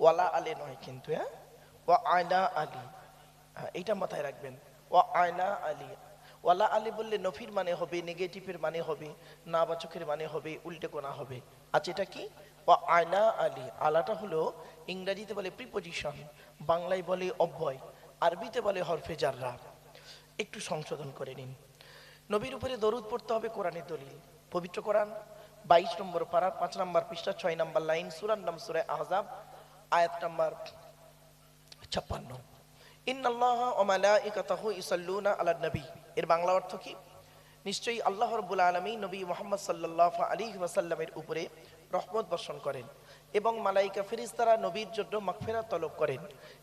ওয়ালা আলী নয় কিন্তু, হ্যাঁ, ওয়া আলা আলী, হ্যাঁ এইটা মাথায় রাখবেন। ওয়া আলা আলী, ওয়ালা আলী বললে নফির মানে হবে, নেগেটিভের মানে হবে, নাবাচকের মানে হবে, উল্টে কোনা হবে। আচ্ছা এটা কি? ওয়া আলা আলী, আলাটা হলো ইংরেজিতে বলে প্রিপোজিশন, বাংলায় বলে অব্যয়, আরবিতে বলে হরফে জাররা। একটু সংশোধন করে নিন। নবীর উপরে দরুদ পড়তে হবে কোরআনের দলিল, পবিত্র কোরআন 22 নম্বর পারা 5 নম্বর পৃষ্ঠা 6 নম্বর লাইন, সূরার নাম সূরা আহজাব, আয়াত নম্বর 56। ইন্নাল্লাহা ওয়া মালাইকাতাহু ইসাল্লুনা আলান নবী, এর বাংলা অর্থ কি? নিশ্চয়ই আল্লাহ রাব্বুল আলামিন নবী মুহাম্মদ সাল্লাল্লাহু আলাইহি ওয়াসাল্লামের উপরে রহমত বর্ষণ করেন এবং মালাইকা ফেরেশতারা নবীর জন্য মাগফিরাত তলব করেন।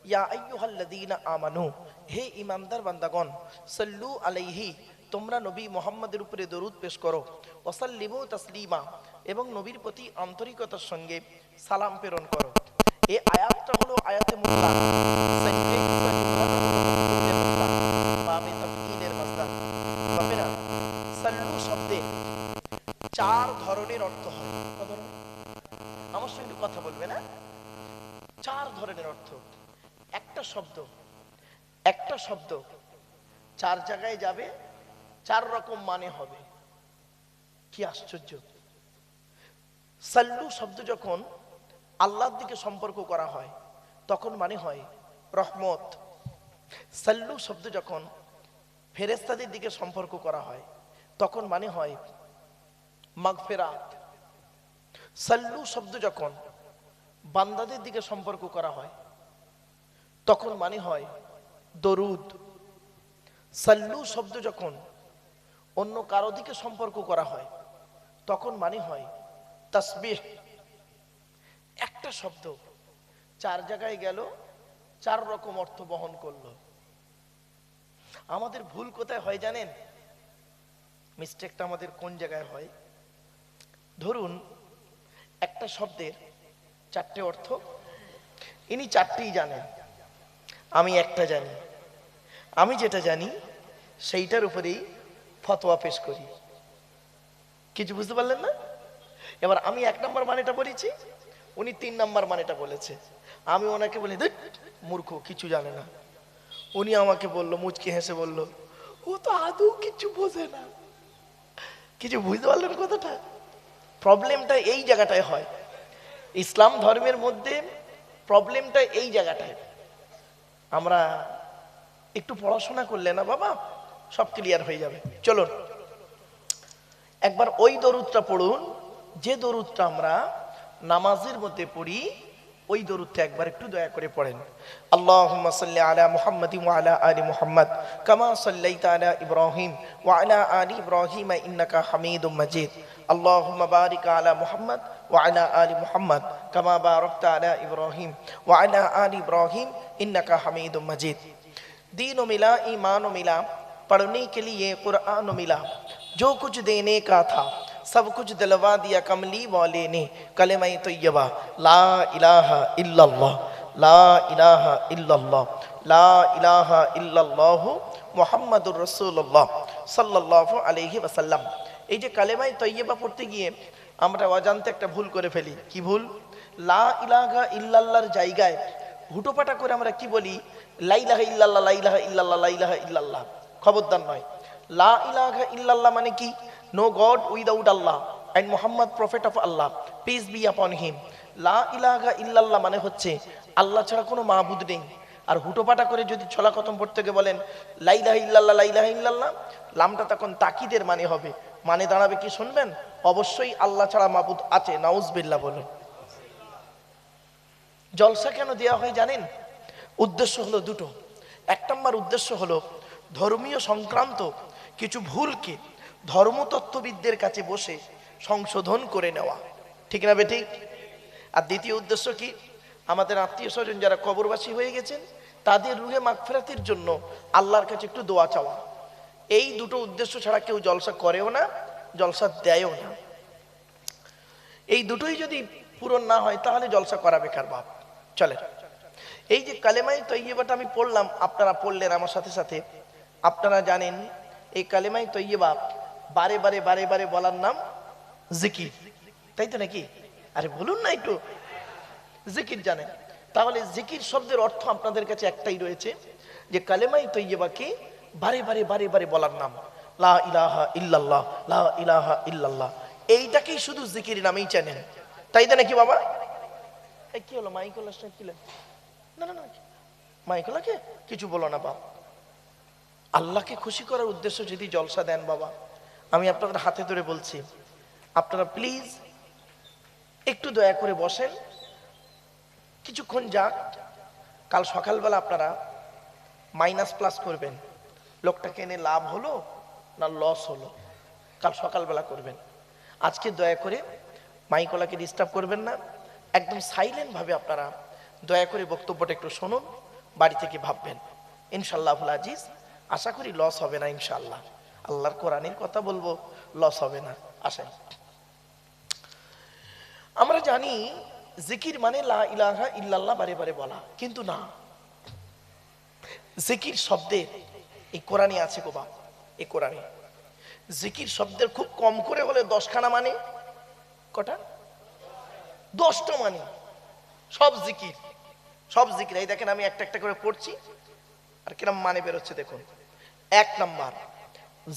ইয়া আইয়ুহাল্লাযীনা আমানু, হে ঈমানদার বান্দাগণ, সাল্লু আলাইহি, তোমরা নবী মুহাম্মদের উপরে দরুদ পেশ করো, ওয়াসাল্লিমু তাসলিমা, এবং নবীর প্রতি আন্তরিকতার সঙ্গে সালাম প্রেরণ করো। এই আয়াতটা হলো আয়াতে মুতলাক, সাইনফেক বা জুমলাটা হলো মফউলের মুতলাক, বাবে তাফঈলের মাসদার। বাপেরা, সাল্লু শব্দে 4 ধরনের অর্থ হয়। কত ধরনের? আমার সঙ্গে কথা বলবে না? 4 ধরনের অর্থ। একটা শব্দ, একটা শব্দ 4 জায়গায় যাবে, 4 রকম মানে হবে। কি আশ্চর্য! সাল্লু শব্দ যখন আল্লাহর দিকে সম্পর্ক করা হয় তখন মানে হয় রহমত। সাল্লু শব্দ যখন ফেরেশতাদের দিকে সম্পর্ক করা হয় তখন মানে হয় মাগফিরাত। সাল্লু শব্দ যখন বান্দাদের দিকে সম্পর্ক করা হয় তখন মানে হয় দরুদ। সাল্লু শব্দ যখন অন্য কারো দিকে সম্পর্ক করা হয় তখন মানে হয় তাসবিহ। একটা শব্দ 4 জায়গায় গেল, 4 রকম অর্থ বহন করলো। আমাদের ভুল কোথায় হয় জানেন? মিস্টেকটা আমাদের কোন জায়গায় হয়? ধরুন একটা শব্দের 4টে অর্থ, ইনি 4টেই জানেন, আমি একটা জানি। আমি যেটা জানি সেইটার উপরেই ফতোয়া পেশ করি। কিছু বুঝতে পারলেন না? এবার আমি 1 নম্বর মানেটা বলেছি, উনি 3 নম্বর মানেটা বলেছে। আমি ওনাকে বলি ধুৎ মূর্খ, কিছু জানে না। উনি আমাকে বলল, মুচকি হেসে বলল, ও তো আদৌ কিছু বোঝে না। কিছু বুঝতে পারলেন কথাটা? প্রবলেমটা এই জায়গাটায় হয়। ইসলাম ধর্মের মধ্যে প্রবলেমটা এই জায়গাটায়। আমরা একটু পড়াশোনা করলে না বাবা সব ক্লিয়ার হয়ে যাবে। চলুন একবার ওই দরুদটা পড়ুন যে দরুদটা আমরা নামাজের মধ্যে পড়ি, ওই দরুদটা একবার একটু দয়া করে পড়েন। আল্লাহুম্মা সাল্লি আলা মুহাম্মাদিন ওয়া আলা আলি মুহাম্মাদ কামা সাল্লাইতা আলা ইব্রাহিম ওয়া আলা আলি ইব্রাহিম ইন্নাকা হামিদুম মাজিদ। আল্লাহুম্মা বারিক আলা মুহাম্মাদ ওয়া আলা আলি মুহাম্মাদ কামা বারাকতা আলা ইব্রাহিম ওয়া আলা আলি ইব্রাহিম इन्नका हमीदुम मजीद। दीन मिला ईमान मिला, पढ़ने के लिए कुरान मिला, जो कुछ देने का था सब कुछ दिलवा दिया कमली वाले ने। कलेमा तैयबा ला इलाहा इल्लल्लाह, ला इलाहा इल्लल्लाह, ला इलाहा इल्लल्लाह मुहम्मदुर रसूलुल्लाह সাল্লাল্লাহু আলাইহি ওয়াসাল্লাম। এই যে কালেমায়ে তৈয়বা পড়তে গিয়ে আমরা অজান্তে একটা ভুল করে ফেলি। কি ভুল? লা ইলাহা ইল্লাল্লাহর জায়গায় হুটোপাটা করে আমরা কি বলি? লা ইলাহা ইল্লাল্লাহ, লা ইলাহা ইল্লাল্লাহ, লা ইলাহা ইল্লাল্লাহ। খবরদার নয়। লা ইলাহা ইল্লাল্লাহ মানে কি? No god without Allah and Muhammad prophet of Allah, peace be upon him. লা ইলাহা ইল্লাল্লাহ মানে হচ্ছে আল্লাহ ছাড়া কোনো মাবুদ নেই। আর হুটোপাটা করে যদি ছলা খতম পড়তে গিয়ে বলেন লা ইলাহা ইল্লাল্লাহ, লা ইলাহা ইল্লাল্লাহ, লামটা তখন তাকিদের মানে হবে। মানে দাঁড়াবে কি শুনবেন? অবশ্যই আল্লাহ ছাড়া মাবুদ আছে। নাউজুবিল্লাহ বলুন। জলসা কেন দেওয়া হয় জানেন? উদ্দেশ্য হলো দুটো। 1 নম্বর উদ্দেশ্য হলো ধর্মীয় সংক্রান্ত কিছু ভুলকে ধর্মতত্ত্ববিদদের কাছে বসে সংশোধন করে নেওয়া, ঠিক না বেঠিক? আর দ্বিতীয় উদ্দেশ্য কি? আমাদের আত্মীয় স্বজন যারা কবরবাসী হয়ে গেছেন তাদের রুহে মাগফিরাতের জন্য আল্লাহর কাছে একটু দোয়া চাওয়া। এই দুটো উদ্দেশ্য ছাড়া কেউ জলসা করেও না, জলসা দেয়ও না। এই দুটোই যদি পূরণ না হয় তাহলে জলসা করা বেকার বাপ। চলে এই যে কালেমায়ে তৈয়বাটা আমি পড়লাম, আপনারা পড়লেন আমার সাথে সাথে। আপনারা জানেন এই কালেমায়ে তৈয়বা বারে বারে বারে বারে বলার নাম জিকির, তাই তো নাকি? আরে বলুন না একটু। জিকির জানেন, তাহলে জিকির শব্দের অর্থ আপনাদের কাছে একটাই রয়েছে, যে কালেমাই তৈয়বাকে বারে বারে বারে বারে বলার নাম, লা ইলাহা ইল্লাল্লাহ, লা ইলাহা ইল্লাল্লাহ। এইটাকেই শুধু জিকির নামেই চেনেন, তাই তো নাকি বাবা? এই কি হলো, মাইকোলা কি? না না না, মাইকোলাকে কিছু বলো না বাবা। আল্লাহকে খুশি করার উদ্দেশ্য যদি জলসা দেন বাবা, আমি আপনাদের হাতে ধরে বলছি, আপনারা প্লিজ একটু দয়া করে বসেন, কিছুক্ষণ যাক। কাল সকালবেলা আপনারা মাইনাস প্লাস করবেন, লোকটাকে এনে লাভ হলো না লস হলো, কাল সকালবেলা করবেন। আজকে দয়া করে মাইকলাকে ডিস্টার্ব করবেন না, একদম সাইলেন্ট ভাবে আপনারা দয়া করে বক্তব্যটা একটু শুনুন, বাড়ি থেকে ভাববেন। ইনশাআল্লাহুল আজিজ, আশা করি লস হবে না ইনশাআল্লাহ। আল্লাহর কোরআনের কথা বলবো, লস হবে না। আসেন, আমরা জানি জিকির মানে লা ইলাহা ইল্লাল্লাহ বারে বারে বলা, কিন্তু না, জিকির শব্দের এই কোরআনে আছে গো বাপ। এই কোরআনে জিকির শব্দের খুব কম করে হলে 10খানা মানে, কটা? 10টা মানে। সব জিকির, সব জিকির। এই দেখেন আমি একটা একটা করে পড়ছি আর কিরম মানে বেরোচ্ছে দেখুন। 1 নাম্বার,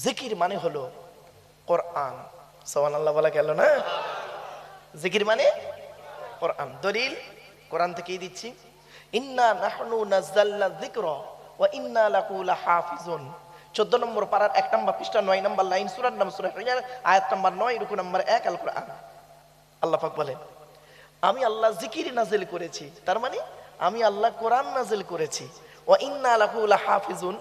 জিকির মানে হলো কোরআন। সুবহানাল্লাহ বলা গেল না? জিকির মানে কোরআন। দলিল কোরআন থেকেই দিচ্ছি, ইন্না নাহনু নাযালনা যিকরা ওয়া ইন্না লাহু লাহাফিজুন। 14 নম্বর পারার 1 নম্বর পৃষ্ঠা 9 নম্বর লাইন, সূরার নাম সূরা হিজর, আয়াত নম্বর 9, রুকু নম্বর 1, আল কোরআন। আল্লাহ পাক বলেন, আমি আল্লাহ জিকির নাজিল করেছি, তার মানে আমি আল্লাহ কোরআন নাজিল করেছি। ওয়া ইন্না লাহু লাহাফিজুন,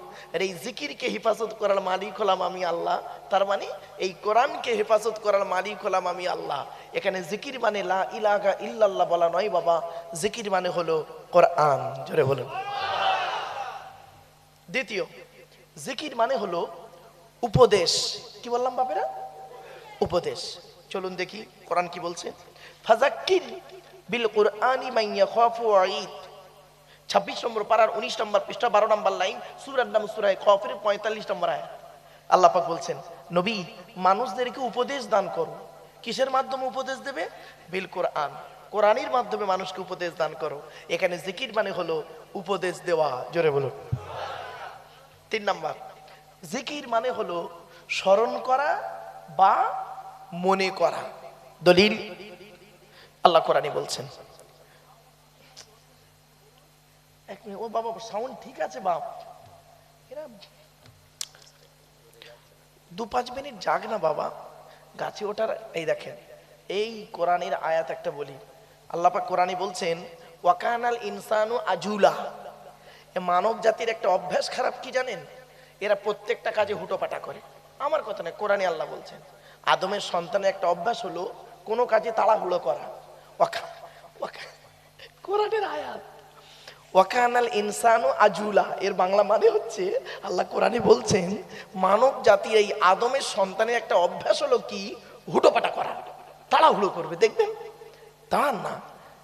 এই জিকিরকে হেফাজত করার মালিক হলাম আমি আল্লাহ, তার মানে এই কোরআনকে হেফাজত করার মালিক হলাম আমি আল্লাহ। এখানে জিকির মানে লা ইলাহা ইল্লাল্লাহ বলা নয় বাবা, জিকির মানে হলো কোরআন। জোরে বলুন। দ্বিতীয়, জিকির মানে হলো উপদেশ। কি বললাম বাপেরা? উপদেশ। চলুন দেখি কোরআন কি বলছে। ফাযাক্কির বিল কুরআনি মান ইয়াখাফু ওয়াঈদ। 26 নম্বর পারার 19 নম্বর পৃষ্ঠা 12 নম্বর লাইন, সূরার নাম সূরা কাফির 45 নম্বর আয়াত। আল্লাহ পাক বলছেন, নবী মানুষদেরকে উপদেশ দান করো। কিসের মাধ্যমে উপদেশ দেবে? বিল কোরআন, কোরআনের মাধ্যমে মানুষকে উপদেশ দান করো। এখানে জিকির মানে হলো উপদেশ দেওয়া। জোরে বলুন। 3 নাম্বার, জিকির মানে হলো স্মরণ করা বা মনে করা। দলিল আল্লাহ কোরআনে বলছেন, এক মিনিট, ও বাবা সাউন্ড ঠিক আছে বাপ, এরা 2-5 মিনিট যাক না বাবা, গাছে ওঠার। এই দেখেন, এই কোরআনের আয়াত একটা বলি, আল্লাহ পাক কোরআনে বলছেন, ওয়াকানাল ইনসানু আজুলা। মানব জাতির একটা অভ্যাস খারাপ, কি জানেন? এরা প্রত্যেকটা কাজে হুটোপাটা করে। আমার কথা নয়, কোরআনে আল্লাহ বলছেন, আদমের সন্তানের একটা অভ্যাস হলো কোনো কাজে তাড়াহুড়ো করা। কোরআনের আয়াত, ওয়াকানাল ইনসানু আজুলা, এর বাংলা মানে হচ্ছে, আল্লাহ কোরআনে বলছেন মানব জাতির এই আদমের সন্তানের একটা অভ্যাস হলো কি? হুটোপাটা করা, তাড়াহুড়ো করবে। দেখবেন দাঁড়ান না।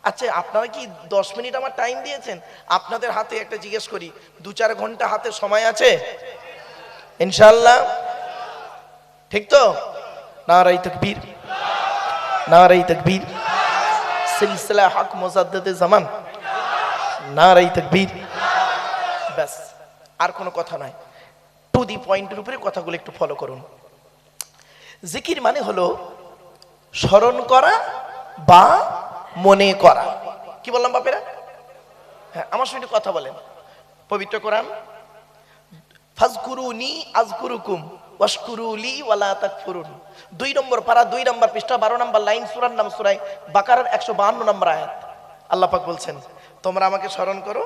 আচ্ছা, আপনারা কি 10 মিনিট আমার টাইম দিয়েছেন? আপনাদের হাতে একটা জিজ্ঞেস করি, 2-4 ঘন্টা হাতে সময় আছে ইনশাআল্লাহ? ঠিক তো? নারায়ে তাকবীর, নারায়ে তাকবীর। সিলসিলা হক মুজাদ্দিদে জামান, নারায়ে তাকবীর। ব্যাস, আর কোনো কথা নাই, টু দি পয়েন্টের উপরে কথাগুলো একটু ফলো করুন। জিকির মানে হলো স্মরণ করা বা মনে করা। কি বললাম বাপেরা? হ্যাঁ, আমার সঙ্গে কথা বলেন। পবিত্র কোরআন, ফাজকুরুনি আযকুরুকুম ওয়াশকুরুলি ওয়ালা তাকফুরুন। 2 নম্বর পারা 2 নম্বর পৃষ্ঠা 12 নম্বর লাইন, সূরার নাম সূরা বাকারার 152 নম্বর আয়াত। আল্লাহ পাক বলছেন, তোমরা আমাকে স্মরণ করো,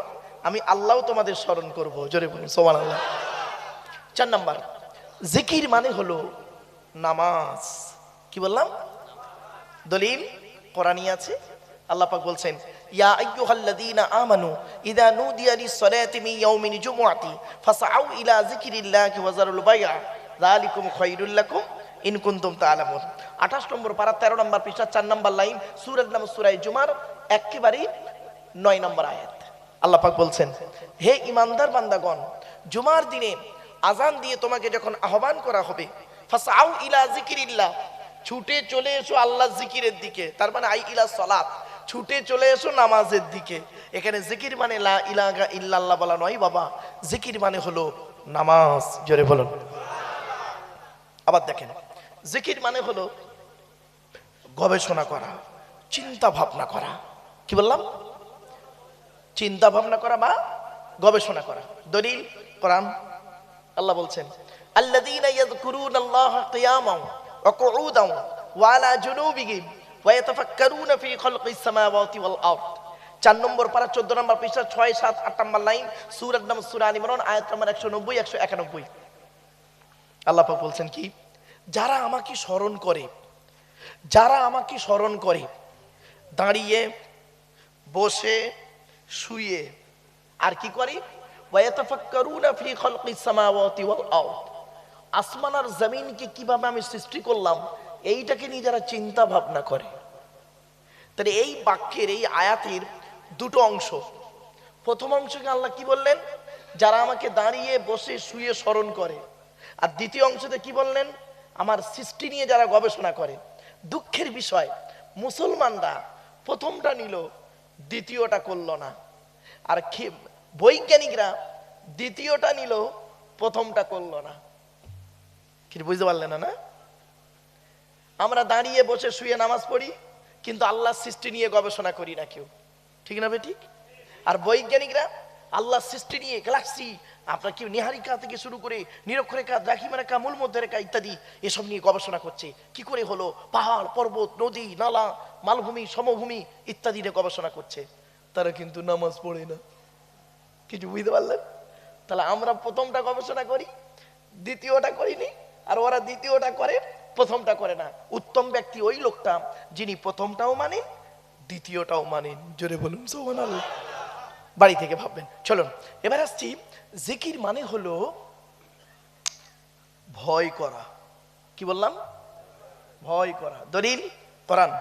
আমি আল্লাহও তোমাদের স্মরণ করব। জোরে বলুন সুবহানাল্লাহ। 4 নম্বর, জিকির মানে হলো নামাজ। কি বললাম? দলিল কোরআনী আছে, আল্লাহ পাক বলছেন, ইয়া আইয়ুহাল্লাযীনা আমানু ইযা নুদিয়া লিস-সালাতি মিন ইয়াউমিল জুমআতি ফাসআউ ইলা যিকরিল্লাহি ওয়া যারুল বাই'a যালিকুম খায়রুল লাকুম ইন কুনতুম তা'লামুন। 28 নম্বর পারা 13 নম্বর পৃষ্ঠা 4 নম্বর লাইন, সূরার নাম সূরা জুমার একেবারে 9 নম্বর আয়াত। আল্লাহ পাক বলছেন, হে ঈমানদার বান্দাগণ, জুমার দিনে আযান দিয়ে তোমাকে যখন আহ্বান করা হবে, ফাসআউ ইলা যিকরিল্লাহ, ছুটে চলে এসো আল্লাহর জিকিরের দিকে। তার মানে আই ইলা সালাত, ছুটে চলে এসো নামাজের দিকে। এখানে জিকির মানে লা ইলাহা ইল্লাল্লাহ বলা নয় বাবা, জিকির মানে হলো নামাজ। জোরে বলুন। আবার দেখেন, জিকির মানে হলো গবেষণা করা, চিন্তা ভাবনা করা। কি বললাম? চিন্তা ভাবনা করা বা গবেষণা করা। দলিল কোরআন। আল্লাহ বলছেন, আল্লাযীনা ইয়াযকুরুনাল্লাহা কিয়ামান ওয়া কুউদান ওয়া আলা জুনুবিহিম ওয়া ইয়াতাফাক্কারুনা ফি খালকিস সামাওয়াতি ওয়াল আরদ। 4 নম্বর পারা 14 নম্বর পৃষ্ঠা 6, 7, 8 নম্বর লাইন, সূরার নাম সূরা আল ইমরান, আয়াত নম্বর 190, 191। আল্লাহ পাক বলছেন কি, যারা আমাকে স্মরণ করে, যারা আমাকে স্মরণ করে দাঁড়িয়ে, বসে, শুয়ে, আর কি করে, ওয়ায়াতাফাক্কারুনা ফি খালকিস সামাওয়াতি ওয়াল আরদ, আসমান আর জমিনকে কিভাবে আমি সৃষ্টি করলাম এইটাকে নিয়ে যারা চিন্তা ভাবনা করে। তাহলে এই বাক্যের, এই আয়াতের দুটো অংশ। প্রথম অংশকে আল্লাহ কি বললেন? যারা আমাকে দাঁড়িয়ে, বসে, শুয়ে স্মরণ করে। আর দ্বিতীয় অংশতে কি বললেন? আমার সৃষ্টি নিয়ে যারা গবেষণা করে। দুঃখের বিষয়, মুসলমানরা প্রথমটা নিল, দ্বিতীয়টা করলো না। আর বৈজ্ঞানিকরা দ্বিতীয়টা নিল, প্রথমটা করলো না। কি বুঝতে পারলেন না? আমরা দাঁড়িয়ে, বসে, শুয়ে নামাজ পড়ি, কিন্তু আল্লাহর সৃষ্টি নিয়ে গবেষণা করি না কেউ। ঠিক না ঠিক? আর বৈজ্ঞানিকরা আল্লাহর সৃষ্টি নিয়ে, গ্যালাক্সি, আপনার কি নিহারিকা থেকে শুরু করে নিরক্ষরেখা, দ্রাঘিমারেখা, মূলমধ্যরেখা ইত্যাদি এসব নিয়ে গবেষণা করছে। কি করে হলো পাহাড়, পর্বত, নদী, নালা, মালভূমি, সমভূমি ইত্যাদি নিয়ে গবেষণা করছে। তারা কিন্তু নামাজ পড়ে না। কিছু বুঝতে পারলেন? তাহলে আমরা প্রথমটা গবেষণা করি, দ্বিতীয়টা করিনি, আর ওরা দ্বিতীয়টা করে, প্রথমটা করে না। উত্তম ব্যক্তি ওই লোকটা যিনি প্রথমটাও মানেন, দ্বিতীয়টাও মানেন। জোরে বলুন সুবহানাল্লাহ। বাড়ি থেকে ভাববেন। চলুন এবার আসছি, জিকির মানে হলো ভয় করা। কি বললাম? ভয় করা। দলিল কোরআন।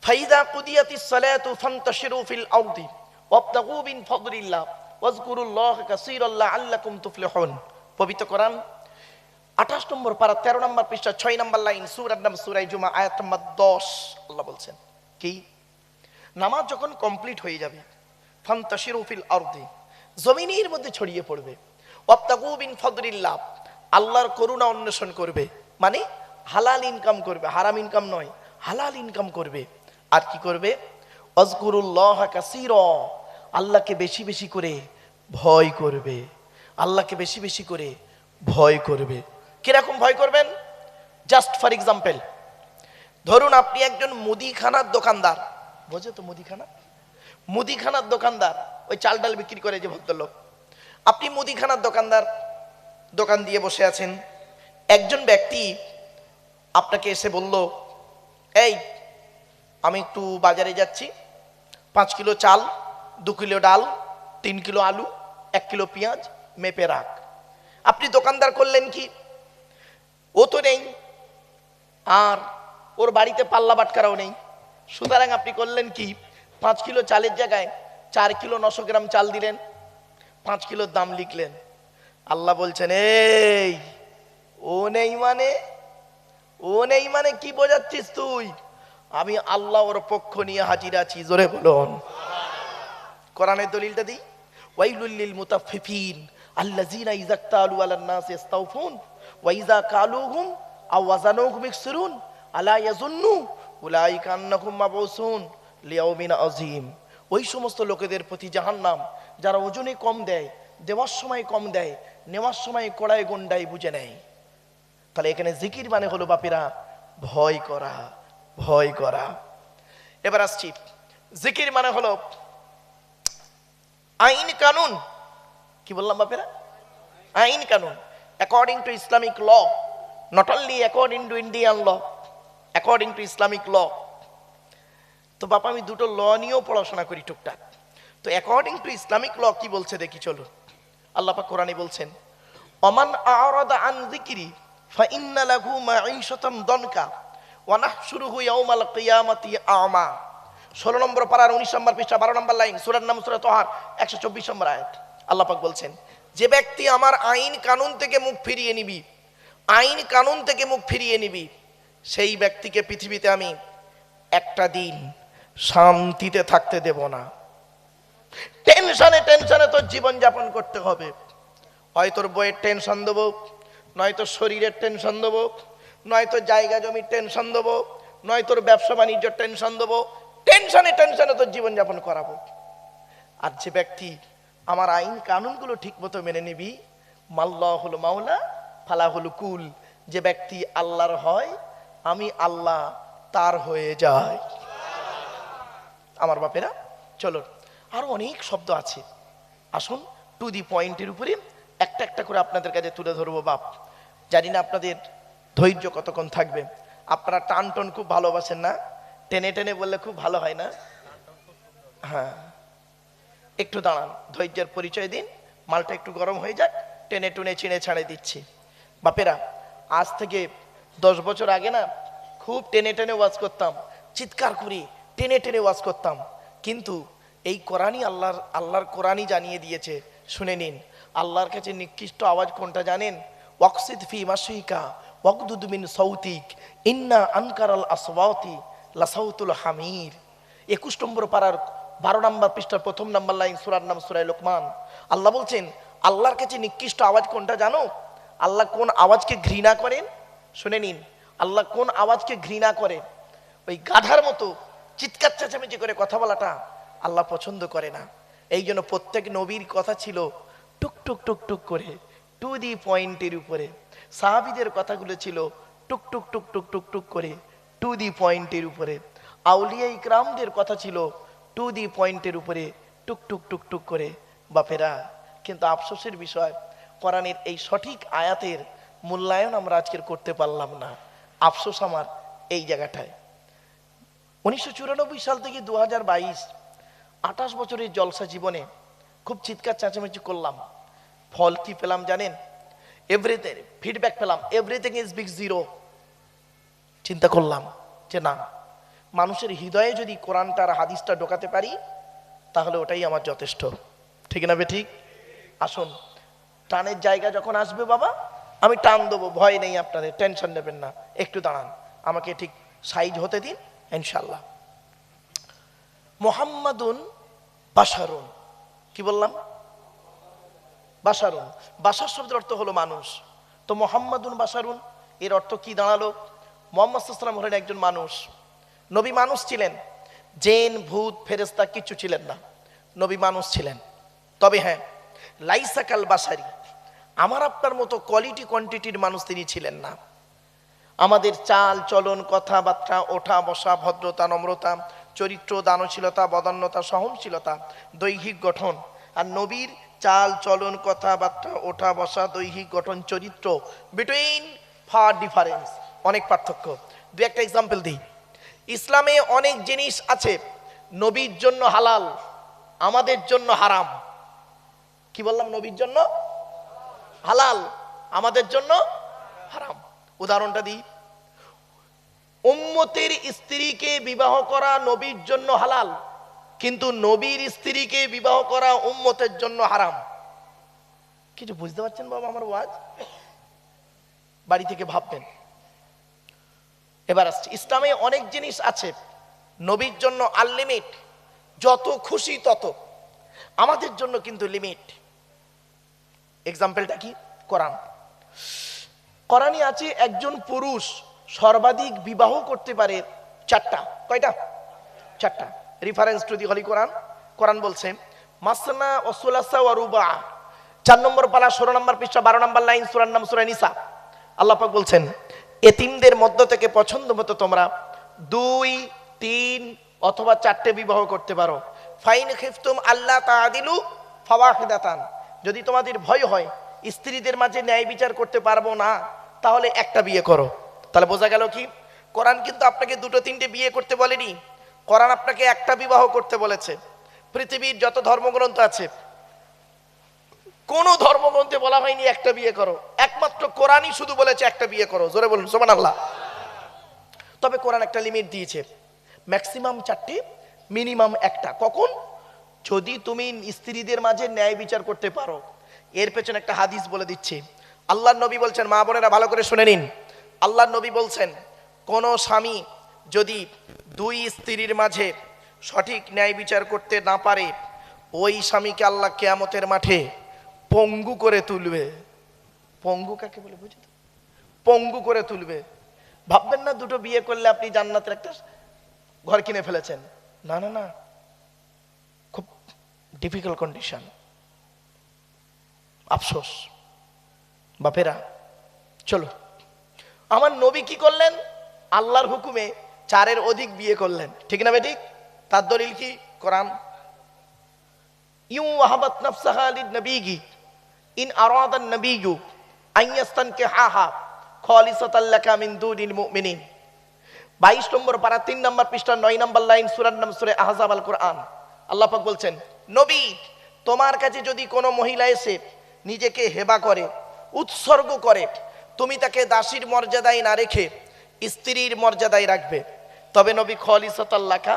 ফাইযা কুদিয়াতিস সালাতু ফান্তাশিরু ফিল আরদি ওয়াবতাগু মিন ফাদলিল্লাহ ওয়াজকুরুল্লাহা কাসীরান লাআল্লাকুম তুফলিহুন। পবিত্র কোরআন 28 নম্বর পারা 13 নম্বর পৃষ্ঠা 6 নম্বর লাইন, সূরার নাম সূরা জুমা, আয়াত নম্বর 10। আল্লাহ বলছেন কি, নামাজ যখন কমপ্লিট হয়ে যাবে, ফান্তাশিরু ফিল আরদি, জমিনের মধ্যে ছড়িয়ে পড়বে, ওয়াবতাগু মিন ফাদলিল্লাহ, আল্লাহর করুণা অন্বেষণ করবে, মানে হালাল ইনকাম করবে, হারাম ইনকাম নয়, হালাল ইনকাম করবে। আর কি করবে? ওয়াজকুরুল্লাহা কাসীরা, আল্লাহকে বেশি বেশি করে ভয় করবে, আল্লাহকে বেশি বেশি করে ভয় করবে। কিরকম ভয় করবেন? জাস্ট ফর এক্সাম্পল, ধরুন আপনি একজন মুদিখানার দোকানদার, বোঝে তো মুদিখানা, মুদিখানার দোকানদার, ওই চাল ডাল বিক্রি করে যে ভদ্রলোক। আপনি মুদিখানার দোকানদার, দোকান দিয়ে বসে আছেন। একজন ব্যক্তি আপনাকে এসে বলল, এই আমি একটু বাজারে যাচ্ছি, 5 কিলো চাল, 2 কিলো ডাল, 3 কিলো আলু, 1 কিলো পেঁয়াজ মেপে রাখ। আপনি দোকানদার করলেন কি, ও তো নেই, আর ওর বাড়িতে পাল্লা বাটকারাও নেই। সুতরাং আপনি করলেন কি, 5 কিলো চালের জায়গায় 4 কিলো 900 গ্রাম চাল দিলেন, 5 কিলোর দাম লিখলেন। আল্লাহ বলছেন, এই ও নেই মানে, ও নেই মানে কি বোঝাচ্ছিস তুই? আমি আল্লাহ ওর পক্ষ নিয়ে হাজির আছি। জোরে বলুন। কোরআনের দলিলটা দিই, ওয়াইলুল লিল মুতাফফিফিন আল্লাযীনা ইযা ক্তালু আলান নাস ইস্তাওফুন ওয়া ইযা কালুহুম আও ওয়াজানুহুম ইখসিরুন আলা ইয়াযুন্নু উলাইকা আন্নাহুম মাবউসুন লিয়াউমিন আযীম। ওই সমস্ত লোকেদের প্রতি জাহান্নাম, যারা ওজনে কম দেয়, দেওয়ার সময় কম দেয়, নেওয়ার সময় কড়াই গন্ডাই বুঝে নেয়। তাহলে এখানে জিকির মানে হলো বাপেরা ভয় করা, ভয় করা। এবার আসছি, জিকির মানে হলো আইন কানুন। কি বললাম বাপেরা? আইন কানুন, according to Islamic law, not only according to Indian law, according to Islamic law. তো বাবা আমি দুটো ল নিয়েও পড়াশোনা করি টুকটাক। তো অ্যাকর্ডিং টু ইসলামিক ল কি বলছে দেখি চলো। আল্লাহ পাক কোরআনে বলছেন, ওমান আ'রাদা আন যিকরি ফাইন্না লাহু মাঈশাতান দানকা ওয়া নাহশুরুহু ইয়াওমাল কিয়ামাতি আ'মা। 16 নম্বর পারার 19 নম্বর পৃষ্ঠা 12 নম্বর লাইন, সূরার নাম সূরা তাহার 124 নম্বর আয়াত। আল্লাহ পাক বলছেন, যে ব্যক্তি আমার আইন কানুন থেকে মুখ ফিরিয়ে নিবি, আইন কানুন থেকে মুখ ফিরিয়ে নিবি, সেই ব্যক্তিকে পৃথিবীতে আমি একটা দিন শান্তিতে থাকতে দেব না। টেনশনে টেনশনে তোর জীবন যাপন করতে হবে। হয় তোর বইয়ের টেনশন দেবো, নয় তোর শরীরের টেনশন দেবো, নয় তোর জায়গা জমির টেনশন দেবো, নয় তোর ব্যবসা বাণিজ্যের টেনশন দেবো। টেনশনে টেনশনে তোর জীবন যাপন করাবো। আর যে ব্যক্তি আমার আইন কানুনগুলো ঠিক মতো মেনে নিবি, মাল্লাহ হলো মাওলা ফালা হলো কুল, যে ব্যক্তি আল্লাহর হয় আমি আল্লাহ তার হয়ে যায়। আমার বাপেরা চলো, আরো অনেক শব্দ আছে, আসুন টু দি পয়েন্টের উপরে একটা একটা করে আপনাদের কাছে তুলে ধরবো। বাপ, জানি না আপনাদের ধৈর্য কতক্ষণ থাকবে। আপনারা টান টন খুব ভালোবাসেন না? টেনে টেনে বললে খুব ভালো হয় না? হ্যাঁ, একটু দাঁড়ান, ধৈর্যের পরিচয় দিন, মালটা একটু গরম হয়ে যাক, টেনে টুনে চিনে ছাড়ে দিচ্ছি। বাপেরা, আজ থেকে 10 বছর আগে না খুব টেনে টেনে ওয়াজ করতাম, চিৎকার করি টেনে টেনে ওয়াজ করতাম, কিন্তু এই কোরআনই আল্লাহর কোরআনই জানিয়ে দিয়েছে। শুনে নিন, আল্লাহর কাছে নিকৃষ্ট আওয়াজ কোনটা জানেন? ওয়াকসিদ ফি মাশিকা ওয়াকদুদ মিন সাউতিক ইন্না আনকারাল আসওয়াতি লাসাউতুল হামির। 21 নম্বর পারার 12 নম্বর পৃষ্ঠার 1 নম্বর লাইন, সূরার নাম সূরা লোকমান। আল্লাহ বলছেন, আল্লাহর কাছে নিকৃষ্ট আওয়াজ কোনটা জানো? আল্লাহ কোন আওয়াজকে ঘৃণা করেন? শুনে নিন, আল্লাহ কোন আওয়াজকে ঘৃণা করেন? ওই গাধার মতো চিৎকার চেঁচামেচি করে কথা বলাটা আল্লাহ পছন্দ করে না। এই জন্য প্রত্যেক নবীর কথা ছিল টুক টুক টুক টুক করে, টু দি পয়েন্টের উপরে। সাহাবীদের কথাগুলো ছিল টুক টুক টুক টুক টুক টুক করে, টু দি পয়েন্টের উপরে। আউলিয়া ইকরামদের কথা ছিল টু দি পয়েন্টের উপরে, টুক টুক টুক টুক করে। বাপেরা, কিন্তু আফসোসের বিষয়, কোরআনের এই সঠিক আয়াতের মূল্যায়ন আমরা আজকের করতে পারলাম না। আফসোস আমার এই জায়গাটায়। 1994 সাল থেকে 2022, 28 বছরের জলসা জীবনে খুব চিৎকার চেঁচামেচি করলাম। ফল কি পেলাম জানেন? এভরিথিং ফিডব্যাক পেলাম, এভরিথিং ইজ বিগ জিরো। চিন্তা করলাম যে না, মানুষের হৃদয়ে যদি কোরআনটার হাদিসটা ঢোকাতে পারি তাহলে ওটাই আমার যথেষ্ট। ঠিক না বে ঠিক? আসুন, টানের জায়গা যখন আসবে বাবা, আমি টান দেবো, ভয় নেই, আপনাদের টেনশন নেবেন না। একটু দাঁড়ান, আমাকে ঠিক সাইজ হতে দিন ইনশাল্লাহ। মুহাম্মাদুন বাশারুন, কি বললাম? বাশারুন, বাশার শব্দের অর্থ হলো মানুষ। তো মুহাম্মাদুন বাশারুন এর অর্থ কি দাঁড়ালো? মুহাম্মদ সাল্লাল্লাহু আলাইহি ওয়াসাল্লাম হলেন একজন মানুষ। নবী মানুষ ছিলেন, জিন ভূত ফেরেশতা কিচ্ছু ছিলেন না, নবী মানুষ ছিলেন। তবে হ্যাঁ, লাইসা কাল বাশারি, আমার আপনার মতো কোয়ালিটি কোয়ান্টিটির মানুষ তিনি ছিলেন না। আমাদের চাল চলন, কথাবার্তা, ওঠা বসা, ভদ্রতা, নম্রতা, চরিত্র, দানশীলতা, বদান্যতা, সহনশীলতা, দৈহিক গঠন, আর নবীর চাল চলন, কথাবার্তা, ওঠা বসা, দৈহিক গঠন, চরিত্র, বিটুইন ফার ডিফারেন্স, অনেক পার্থক্য। দু একটা এক্সাম্পল দিই। ইসলামে অনেক জিনিস আছে নবীর জন্য হালাল, আমাদের জন্য হারাম। কি বললাম? নবীর জন্য হালাল, আমাদের জন্য হারাম। উদাহরণটা দিই, উম্মতের স্ত্রীকে বিবাহ করা নবীর জন্য হালাল, কিন্তু নবীর স্ত্রীকে বিবাহ করা উম্মতের জন্য হারাম। কিছু বুঝতে পারছেন বাবা আমার ওয়াজ? বাড়ি থেকে ভাববেন। এবার আসছে, ইসলামে অনেক জিনিস আছে নবীর জন্য আনলিমিট, যত খুশি তত, আমাদের জন্য কিন্তু লিমিট। এক্সাম্পলটা কি? কোরআন। কোরআনে আছে একজন পুরুষ সর্বাধিক বিবাহ করতে পারে 4টা। কয়টা? 4টা। রেফারেন্স টু দি হলি কোরআন। কোরআন বলছে মাসনা ও সুলাসা ওয়া রুবা, 4 নম্বর পারা 16 নম্বর পৃষ্ঠা 12 নম্বর লাইন, সূরার নাম সূরা নিসা। আল্লাহ পাক বলছেন, এতিমদের মধ্য থেকে পছন্দ মতো তোমরা 2, 3 অথবা 4টে বিবাহ করতে পারো। ফাইন খিফতুম আল্লাহ তাআদিলু ফাওয়াহিদাতান, যদি তোমাদের ভয় হয় স্ত্রীদের মাঝে ন্যায় বিচার করতে পারবো না, তাহলে একটা বিয়ে করো। তাহলে বোঝা গেল কি, কোরআন কিন্তু আপনাকে 2, 3টে বিয়ে করতে বলেনি, কোরআন আপনাকে একটা বিবাহ করতে বলেছে। পৃথিবীর যত ধর্মগ্রন্থ আছে কোন ধর্মগ্রন্থে বলা হয়নি একটা বিয়ে করো, একমাত্র কোরআনই শুধু বলেছে একটা বিয়ে করো। জোরে বলুন সুবহানাল্লাহ। তবে কোরআন একটা লিমিট দিয়েছে, ম্যাক্সিমাম 4টে, মিনিমাম একটা। কখন? যদি তুমি স্ত্রীদের মাঝে ন্যায় বিচার করতে পারো। এর পেছনে একটা হাদিস বলে দিচ্ছি। আল্লাহর নবী বলছেন, মা বোনেরা ভালো করে শুনে নিন, আল্লাহর নবী বলছেন, কোন স্বামী যদি 2 স্ত্রীর মাঝে সঠিক ন্যায় বিচার করতে না পারে, ওই স্বামীকে আল্লাহ কিয়ামতের মাঠে পঙ্গু করে তুলবে। পঙ্গু কাকে বলে বুঝি তো? পঙ্গু করে তুলবে। ভাববেন না দুটো বিয়ে করলে আপনি জান্নাতের একটা ঘর কিনে ফেলেছেন। না না না, খুব ডিফিকাল্ট কন্ডিশন। আফসোস বাপেরা। চলো, আমার নবী কি করলেন? আল্লাহর হুকুমে 4-এর অধিক বিয়ে করলেন, ঠিক না বেঠিক? তার দলিল কি? কোরআন। ইউ ওয়াহাবাত নাফসাহা লিন-নবিয়্যি ইন আরাদা আন-নবিয়্যু আন ইয়াস্তানকিহাহা খালিসাতাল লাকা মিন দুনিল মুমিনিন। 22 নম্বর পারা 3 নম্বর পৃষ্ঠা 9 নম্বর লাইন, সূরার নাম সূরা আহজাব আল কোরআন। আল্লাহ পাক বলছেন, নবী তোমার কাছে যদি কোনো মহিলা এসে নিজেকে হেবা করে, উৎসর্গ করে, তুমি তাকে দাসীর মর্যাদায় না রেখে স্ত্রীর মর্যাদায় রাখবে। তবে নবী খালিসাতাল লাকা,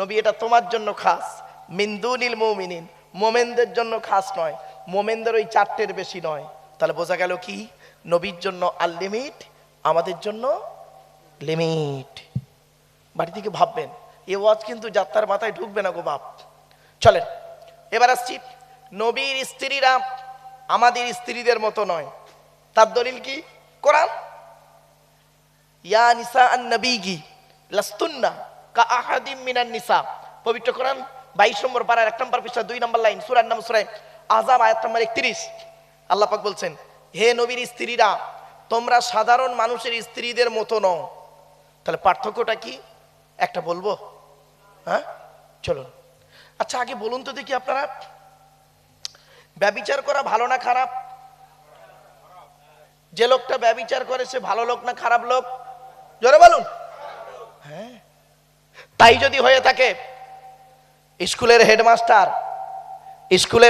নবী এটা তোমার জন্য খাস, মিন দুনিল মুমিনিন, মোমেনদের জন্য খাস নয়, মোমেনদের ওই 4টের বেশি নয়। তাহলে বোঝা গেল কি? নবীর জন্য আনলিমিট, আমাদের জন্য লিমিট। বাড়ি থেকে ভাববেন, এ ওয়াজ কিন্তু যাত্রার মাথায় ঢুকবে না গো বাপ। চলেন এবার আসছি, নবীর স্ত্রীরা আমাদের স্ত্রীদের মতো নয়। তার দলিল কি? কোরআন। ইয়া নিসা আন-নবিয়্যি লাস্তুন্না কা আহাদিম মিনান নিসা, পবিত্র কোরআন 22 নম্বর পারার 1 নম্বর পৃষ্ঠা 2 নম্বর লাইন, সূরার নাম সূরা আহজাব আয়াত নম্বর 31। আল্লাহ পাক বলছেন, হে নবীর স্ত্রীরা তোমরা সাধারণ মানুষের স্ত্রীদের মতো নও। তাহলে পার্থক্যটা কি? একটা বলবো, হ্যাঁ চলুন। আচ্ছা আগে বলুন তো দেখি আপনারা, ব্যভিচার করা ভালো না খারাপ? যে লোকটা ব্যভিচার করে সে ভালো লোক না খারাপ লোক? জোরে বলুন। হ্যাঁ, তাই যদি হয়ে থাকে, স্কুলের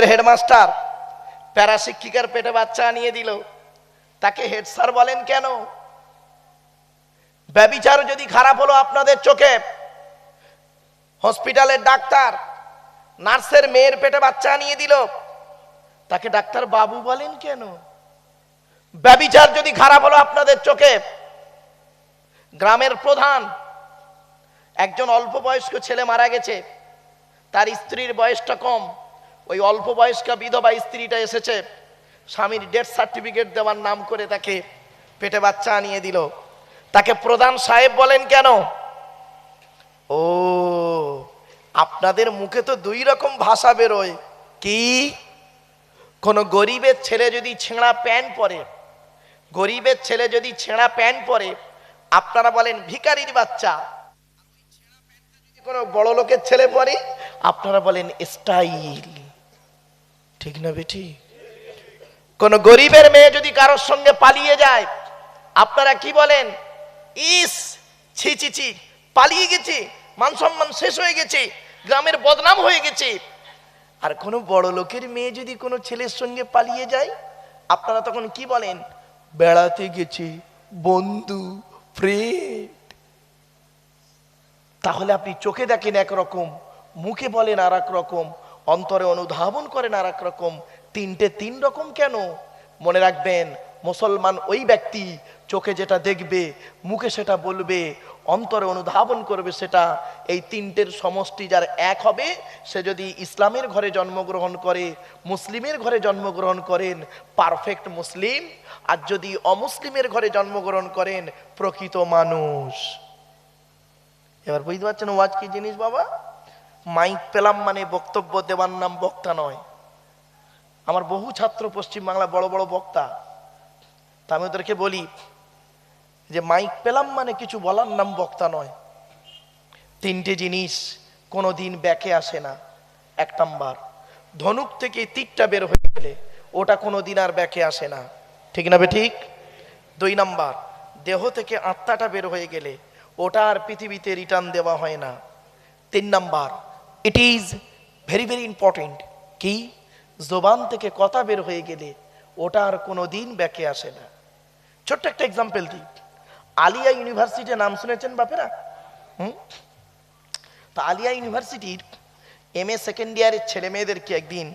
হেডমাস্টার প্যারা শিক্ষিকার পেটে বাচ্চা আনিয়ে দিল, তাকে হেড স্যার বলেন কেন? ব্যভিচার যদি খারাপ হলো আপনাদের চোখে, হসপিটালের ডাক্তার নার্সের মেয়ের পেটে বাচ্চা আনিয়ে দিল, তাকে ডাক্তার বাবু বলেন কেন? ব্যভিচার যদি খারাপ হলো আপনাদের চোখে, গ্রামের প্রধান একজন অল্প বয়স্ক ছেলে মারা গেছে, তার স্ত্রীর বয়সটা কম, ওই অল্প বয়স্কা বিধবা স্ত্রীটা এসেছে স্বামীর ডেথ সার্টিফিকেট দেওয়ার নাম করে তাকে পেটে বাচ্চা আনিয়ে দিল, তাকে প্রধান সাহেব বলেন কেন? ও, আপনাদের মুখে তো 2 রকম ভাষা বেরোয়। কি? কোন গরিবের ছেলে যদি ছেঁড়া প্যান্ট পরে, আপনারা বলেন ভিখারির বাচ্চা। কোন বড় লোকের ছেলে পরে, আপনারা বলেন স্টাইল, ঠিক না বেটি? কোন গরিবের মেয়ে যদি কারোর সঙ্গে পালিয়ে যায়, আপনারা কি বলেন? ইস, ছি ছি ছি, পালিয়ে গেছে, মান সম্মান শেষ হয়ে গেছে, গ্রামের বদনাম হয়ে গেছে। আর কোন বড় লোকের মেয়ে যদি কোনো ছেলের সঙ্গে পালিয়ে যায়, আপনারা তখন কি বলেন? বেড়াতে গেছে, বন্ধু, ফ্রেন্ড। তাহলে আপনি চোখে দেখেন একরকম, মুখে বলেন আর এক রকম, অন্তরে অনুধাবন করেন আর এক রকম। 3টে 3 রকম কেন? মনে রাখবেন, মুসলমান ওই ব্যক্তি চোখে যেটা দেখবে, মুখে সেটা বলবে, অন্তরে অনুধাবন করবে সেটা। এই 3টের সমষ্টি যার এক হবে, সে যদি ইসলামের ঘরে জন্মগ্রহণ করে, মুসলিমের ঘরে জন্মগ্রহণ করেন, পারফেক্ট মুসলিম। আর যদি অমুসলিমের ঘরে জন্মগ্রহণ করেন, প্রকৃত মানুষ। এবার বুঝতে পারছেন ওয়াজ কি জিনিস বাবা? মাইক পেলাম মানে বক্তব্য দেওয়ার নাম বক্তা নয়। আমার বহু ছাত্র পশ্চিম বাংলা বড় বড় বক্তা, তা আমি ওদেরকে বলি যে মাইক পেলাম মানে কিছু বলার নাম বক্তা নয়। 3টে জিনিস কোনোদিন ব্যাকে আসে না। 1 নাম্বার, ধনুক থেকে তীরটা বের হয়ে গেলে ওটা কোনোদিন আর ব্যাকে আসে না, ঠিক না বেঠিক? 2 নাম্বার, দেহ থেকে আত্মাটা বের হয়ে গেলে ওটা আর পৃথিবীতে রিটার্ন দেওয়া হয় না। 3 number, it is very very important, কি? জবান থেকে কথা বের হয়ে গেলে ওটা আর কোনোদিন ব্যাকে আসে না। ছোট্ট একটা এক্সাম্পল দিই, আলিয়া ইউনিভার্সিটির নাম শুনেছেন বাপেরা? তা আলিয়া ইউনিভার্সিটির MA সেকেন্ড ইয়ারের ছেলে মেয়েদেরকে একদিন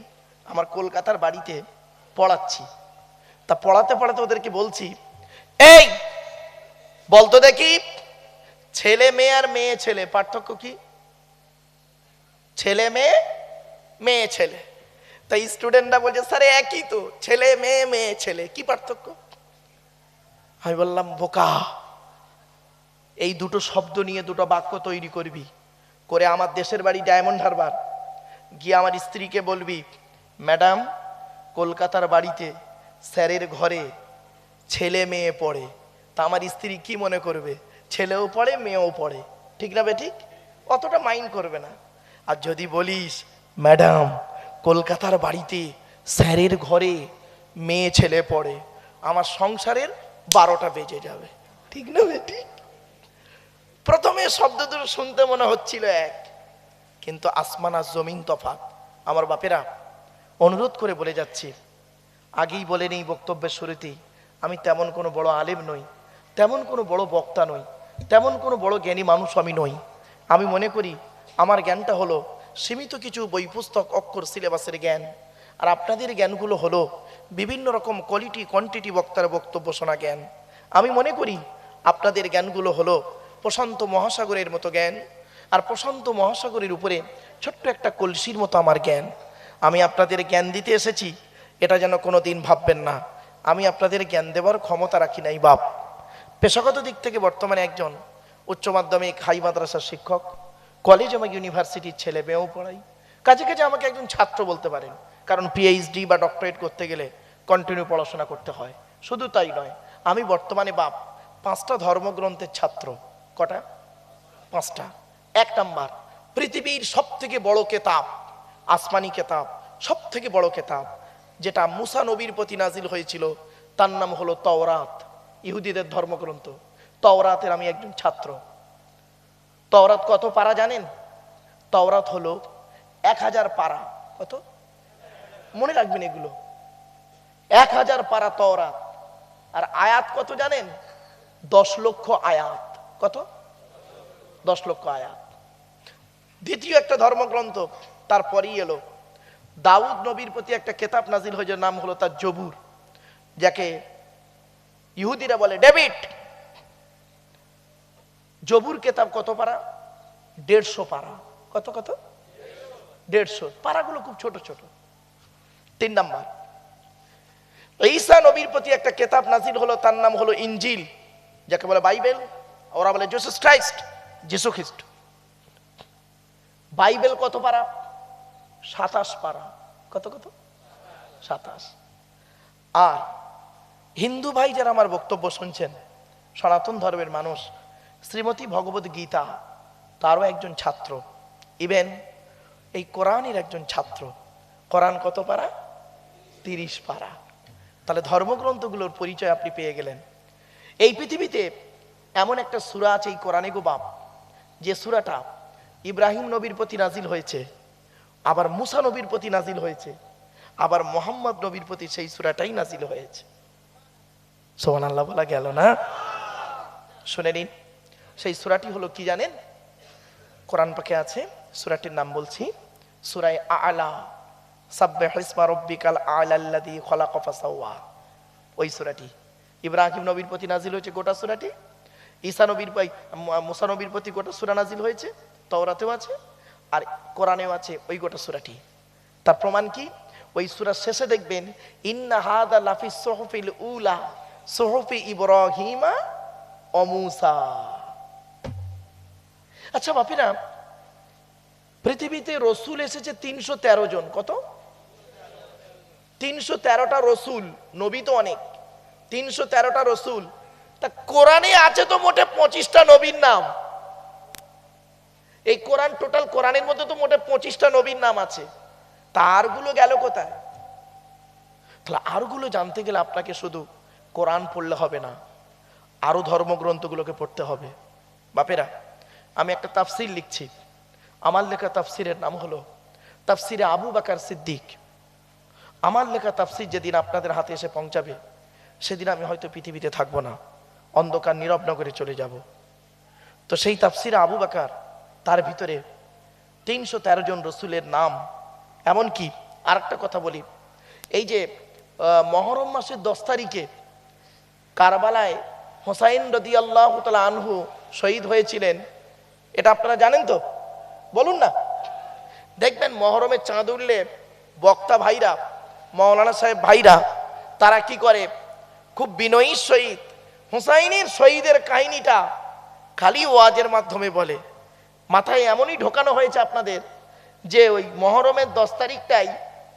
আমার কলকাতার বাড়িতে পড়াচ্ছি। তা পড়াতে পড়াতে ওদেরকে বলছি, এই বলতো দেখি, ছেলে মেয়ে আর মেয়ে ছেলে পার্থক্য কি? ছেলে মেয়ে, মেয়ে ছেলে। তাই স্টুডেন্টরা বলছে স্যার একই তো, ছেলে মেয়ে, মেয়ে ছেলে, কি পার্থক্য? আমি বললাম বোকা, এই দুটো শব্দ নিয়ে দুটো বাক্য তৈরি করবি, করে আমার দেশের বাড়ি ডায়মন্ড হারবার গিয়ে আমার স্ত্রীকে বলবি, ম্যাডাম কলকাতার বাড়িতে স্যারের ঘরে ছেলে মেয়ে পড়ে। তা আমার স্ত্রী কি মনে করবে? ছেলেও পড়ে মেয়েও পড়ে, ঠিক না বেঠিক? অতটা মাইন্ড করবে না। আর যদি বলিস ম্যাডাম কলকাতার বাড়িতে স্যারের ঘরে মেয়ে ছেলে পড়ে, আমার সংসারের 12টা বেজে যাবে, ঠিক না বেঠিক? প্রথমে শব্দ দুটো শুনতে মনে হচ্ছিল এক, কিন্তু আসমান আর জমিন তফাৎ। আমার বাপেরা, অনুরোধ করে বলে যাচ্ছি, আগেই বলে নেই বক্তব্যের শুরুতেই, আমি তেমন কোনো বড় আলেম নই, তেমন কোনো বড় বক্তা নই, তেমন কোনো বড় জ্ঞানী মানুষ আমি নই। আমি মনে করি আমার জ্ঞানটা হলো সীমিত কিছু বই পুস্তক অক্ষর সিলেবাসের জ্ঞান, আর আপনাদের জ্ঞানগুলো হলো বিভিন্ন রকম কোয়ালিটি কোয়ান্টিটি বক্তার বক্তব্য শোনা জ্ঞান। আমি মনে করি আপনাদের জ্ঞানগুলো হলো প্রশান্ত মহাসাগরের মতো জ্ঞান, আর প্রশান্ত মহাসাগরের উপরে ছোট্ট একটা কলসির মতো আমার জ্ঞান। আমি আপনাদের জ্ঞান দিতে এসেছি, এটা যেন কোনো দিন ভাববেন না আমি আপনাদের জ্ঞান দেওয়ার ক্ষমতা রাখি নাই বাপ। পেশাগত দিক থেকে বর্তমানে একজন উচ্চ মাধ্যমিক হাই মাদ্রাসার শিক্ষক, কলেজ এবং ইউনিভার্সিটির ছেলে মেয়েও পড়াই। কাজে কাজে আমাকে একজন ছাত্র বলতে পারেন, কারণ পিএইচডি বা ডক্টরেট করতে গেলে কন্টিনিউ পড়াশোনা করতে হয়। শুধু তাই নয়, আমি বর্তমানে বাপ 5টা ধর্মগ্রন্থের ছাত্র। কটা? 5টা। 1 নাম্বার, পৃথিবীর সব থেকে বড় কেতাব, আসমানি কেতাব, সব থেকে বড় কেতাব যেটা মুসা নবীর প্রতি নাজিল হয়েছিল, তার নাম হলো তাওরাত, ইহুদিদের ধর্মগ্রন্থ। তাওরাতের আমি একজন ছাত্র। তাওরাত কত পারা জানেন? তাওরাত হলো 1000 পারা। কত? মনে রাখবেন এগুলো, 1000 পারা তাওরাত। আর আয়াত কত জানেন? 10 লক্ষ আয়াত। কত? 10 লক্ষ আয়াত। দ্বিতীয় একটা ধর্মগ্রন্থ তারপরেই এলো, দাউদ নবীর প্রতি একটা কেতাব নাজিল হয়েছে, নাম হলো তার জবুর, যাকে ইহুদিরা বলে ডেভিড। জবুর কেতাব কত পারা? 150 পারা। কত কত? 150। পারাগুলো খুব ছোট ছোট। 3 নাম্বার, ঈসা নবীর প্রতি একটা কেতাব নাজিল হলো, তার নাম হলো ইনজিল, যাকে বলে বাইবেল। ওরা বলে জিসাস ক্রাইস্ট, যিশু খ্রিস্ট। বাইবেল কত পারা? 27 পারা। কত কত? 27। আর হিন্দু ভাই যারা আমার বক্তব্য শুনছেন, সনাতন ধর্মের মানুষ, শ্রীমতী ভগবত গীতা তারও একজন ছাত্র, ইভেন এই কোরআনের একজন ছাত্র। কোরআন কত পারা? 30 পারা। তাহলে ধর্মগ্রন্থগুলোর পরিচয় আপনি পেয়ে গেলেন। এই পৃথিবীতে এমন একটা সূরা আছে এই কোরআনে গো বাপ, যে সূরাটা ইব্রাহিম নবীর প্রতি নাজিল হয়েছে, আবার মুসা নবীর প্রতি নাজিল হয়েছে, আবার মোহাম্মদ নবীর প্রতি সেই সূরাটাই নাজিল হয়েছে। সুবহানাল্লাহ বলা গেল না? শুনে নিন, সেই সূরাটি হলো কি জানেন? কোরআন পাকে আছে, সূরাটির নাম বলছি, সূরা আ'লা, সাব্বিহ ইসমা রাব্বিকাল আ'লাল্লাযী খলাকা ফাসাওয়া। ওই সূরাটি ইব্রাহিম নবীর প্রতি নাজিল হয়েছে, গোটা সূরাটি। ঈসা নবীর মুসা নবীর প্রতি গোটা সূরা নাজিল হয়েছে, তাওরাতেও আছে আর কোরআনেও আছে ওই গোটা সূরাটি। তার প্রমাণ কি? ওই সূরার শেষে দেখবেন, ইন্না হাযা লাফিস সুহুফিল উলা সুহুফি ইব্রাহিমা ও মূসা। আচ্ছা বাপিরা, পৃথিবীতে রসুল এসেছে 313 জন। কত? 313টা রসুল। নবী তো অনেক, 313টা রসুল। তা কোরআনে আছে তো মোটে 25টা নবীর নাম। এই কোরআন, টোটাল কোরআনের মধ্যে তো মোটে 25টা নবীর নাম আছে। তারগুলো গেল কোথায়? তাহলে আরগুলো জানতে গেলে আপনাকে শুধু কোরআন পড়লে হবে না, আরো ধর্মগ্রন্থগুলোকে পড়তে হবে। বাপেরা, আমি একটা তাফসির লিখছি, আমার লেখা তাফসিরের নাম হলো তাফসিরে আবু বকর সিদ্দিক। আমার লেখা তাফসির যেদিন আপনাদের হাতে এসে পৌঁছাবে, সেদিন আমি হয়তো পৃথিবীতে থাকবো না, অন্ধকার নীরব নগরে চলে যাব। তো সেই তাফসিরে আবু বকর, তার ভিতরে 313 জন রসুলের নাম। এমনকি আর একটা কথা বলি, এই যে মহরম মাসের 10 তারিখে কারবালায় হোসাইন রাদিয়াল্লাহু তাআলা আনহু শহীদ হয়েছিলেন, এটা আপনারা জানেন তো? বলুন না। দেখবেন মহরমের চাঁদ উঠলে বক্তা ভাইরা, মৌলানা সাহেব ভাইরা, তারা কি করে, খুব বিনয়ীর সহিত হুসাইনের শহীদের কাহিনীটা খালি ওয়াজের মাধ্যমে বলে। মাথায় এমনই ঢোকানো হয়েছে আপনাদের যে ওই মহরমের 10 তারিখটাই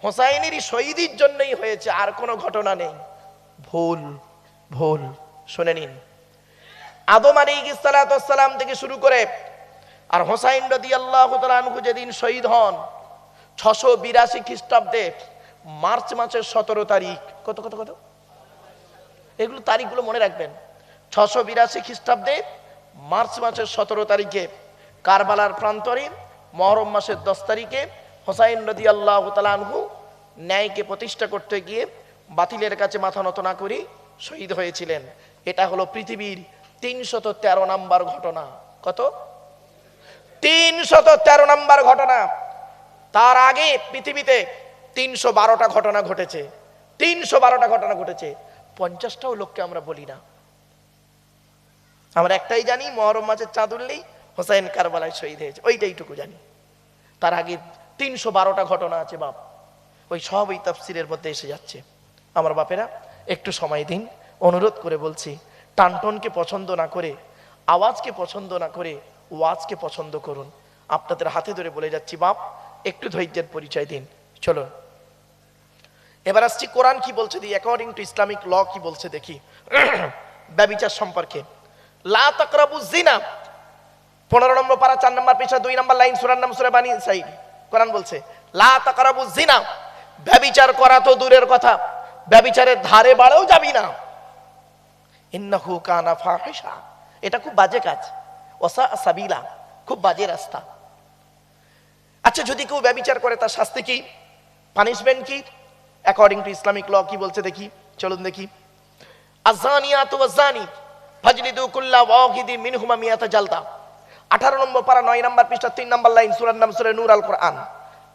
হুসাইনেরই শহীদের জন্যই হয়েছে, আর কোনো ঘটনা নেই। ভুল, ভুল। শুনে নিন, আদম আলাইহিস সালাম থেকে শুরু করে আর হুসাইন রাদিয়াল্লাহু তাআলা আনহু যেদিন শহীদ হন 682 খ্রিস্টাব্দে মার্চ মাসের 17 তারিখ, কত কত কত, এগুলো তারিখগুলো মনে রাখবেন। 682 খ্রিস্টাব্দে মার্চ মাসের 17 তারিখে কারবালার প্রান্তরে মহরম মাসের 10 তারিখে হুসাইন রাদিয়াল্লাহু তাআলা আনহু ন্যায়কে প্রতিষ্ঠা করতে গিয়ে বাতিলের কাছে মাথা নত না করে শহীদ হয়েছিলেন। এটা হলো পৃথিবীর 313 নম্বর ঘটনা। কত? 313 নম্বর ঘটনা। তার আগে পৃথিবীতে 312টা ঘটনা ঘটেছে, 312টা ঘটনা ঘটেছে। 50টাও লোককে আমরা বলি না। আমরা একটাই জানি, মহরম মাসের চাঁদ উঠলেই হুসাইন কারবালায় শহীদ হয়েছে, ওইটাইটুকু জানি। তার আগে 312টা ঘটনা আছে বাপ, ওই সব ওই তাফসিরের মধ্যে এসে যাচ্ছে। আমার বাপেরা একটু সময় দিন, অনুরোধ করে বলছি, টানটনকে পছন্দ না করে, আওয়াজকে পছন্দ না করে ওয়াজকে পছন্দ করুন। আপনাদের হাতে ধরে বলে যাচ্ছি বাপ, একটু ধৈর্যের পরিচয় দিন। চলুন এবার আসছি কোরআন কি বলছে, দি অ্যাকর্ডিং টু ইসলামিক ল কি বলছে দেখি। ব্যভিচার সম্পর্কে, লা তাকরাবুজ জিনা, 15 নম্বর পারা 4 নম্বর পৃষ্ঠা 2 নম্বর লাইন, সূরার নাম সূরা বানী ইসরাঈল। কোরআন বলছে লা তাকরাবুজ জিনা, ব্যভিচার করা তো দূরের কথা, ব্যভিচারের ধারে বাড়েও যাবি না। ইন্নাহু কানা ফাহিশা, এটা খুব বাজে কাজ। ওয়াসা সাবিলা, খুব বাজে রাস্তা। আচ্ছা, যদি কেউ ব্যভিচার করে তার শাস্তি কি, পানিশমেন্ট কি? অ্যাকর্ডিং টু ইসলামিক ল কি বলছে দেখি, চলুন দেখি। আযানিয়াতু ওয়াযানি ফাজলিদু কুল্লা ওয়াহিদিন মিনহুমা মিয়াতা জালদা। 18 নম্বর পারা 9 নম্বর পৃষ্ঠা 3 নম্বর লাইন, সূরার নাম সূরা নূর আল কোরআন।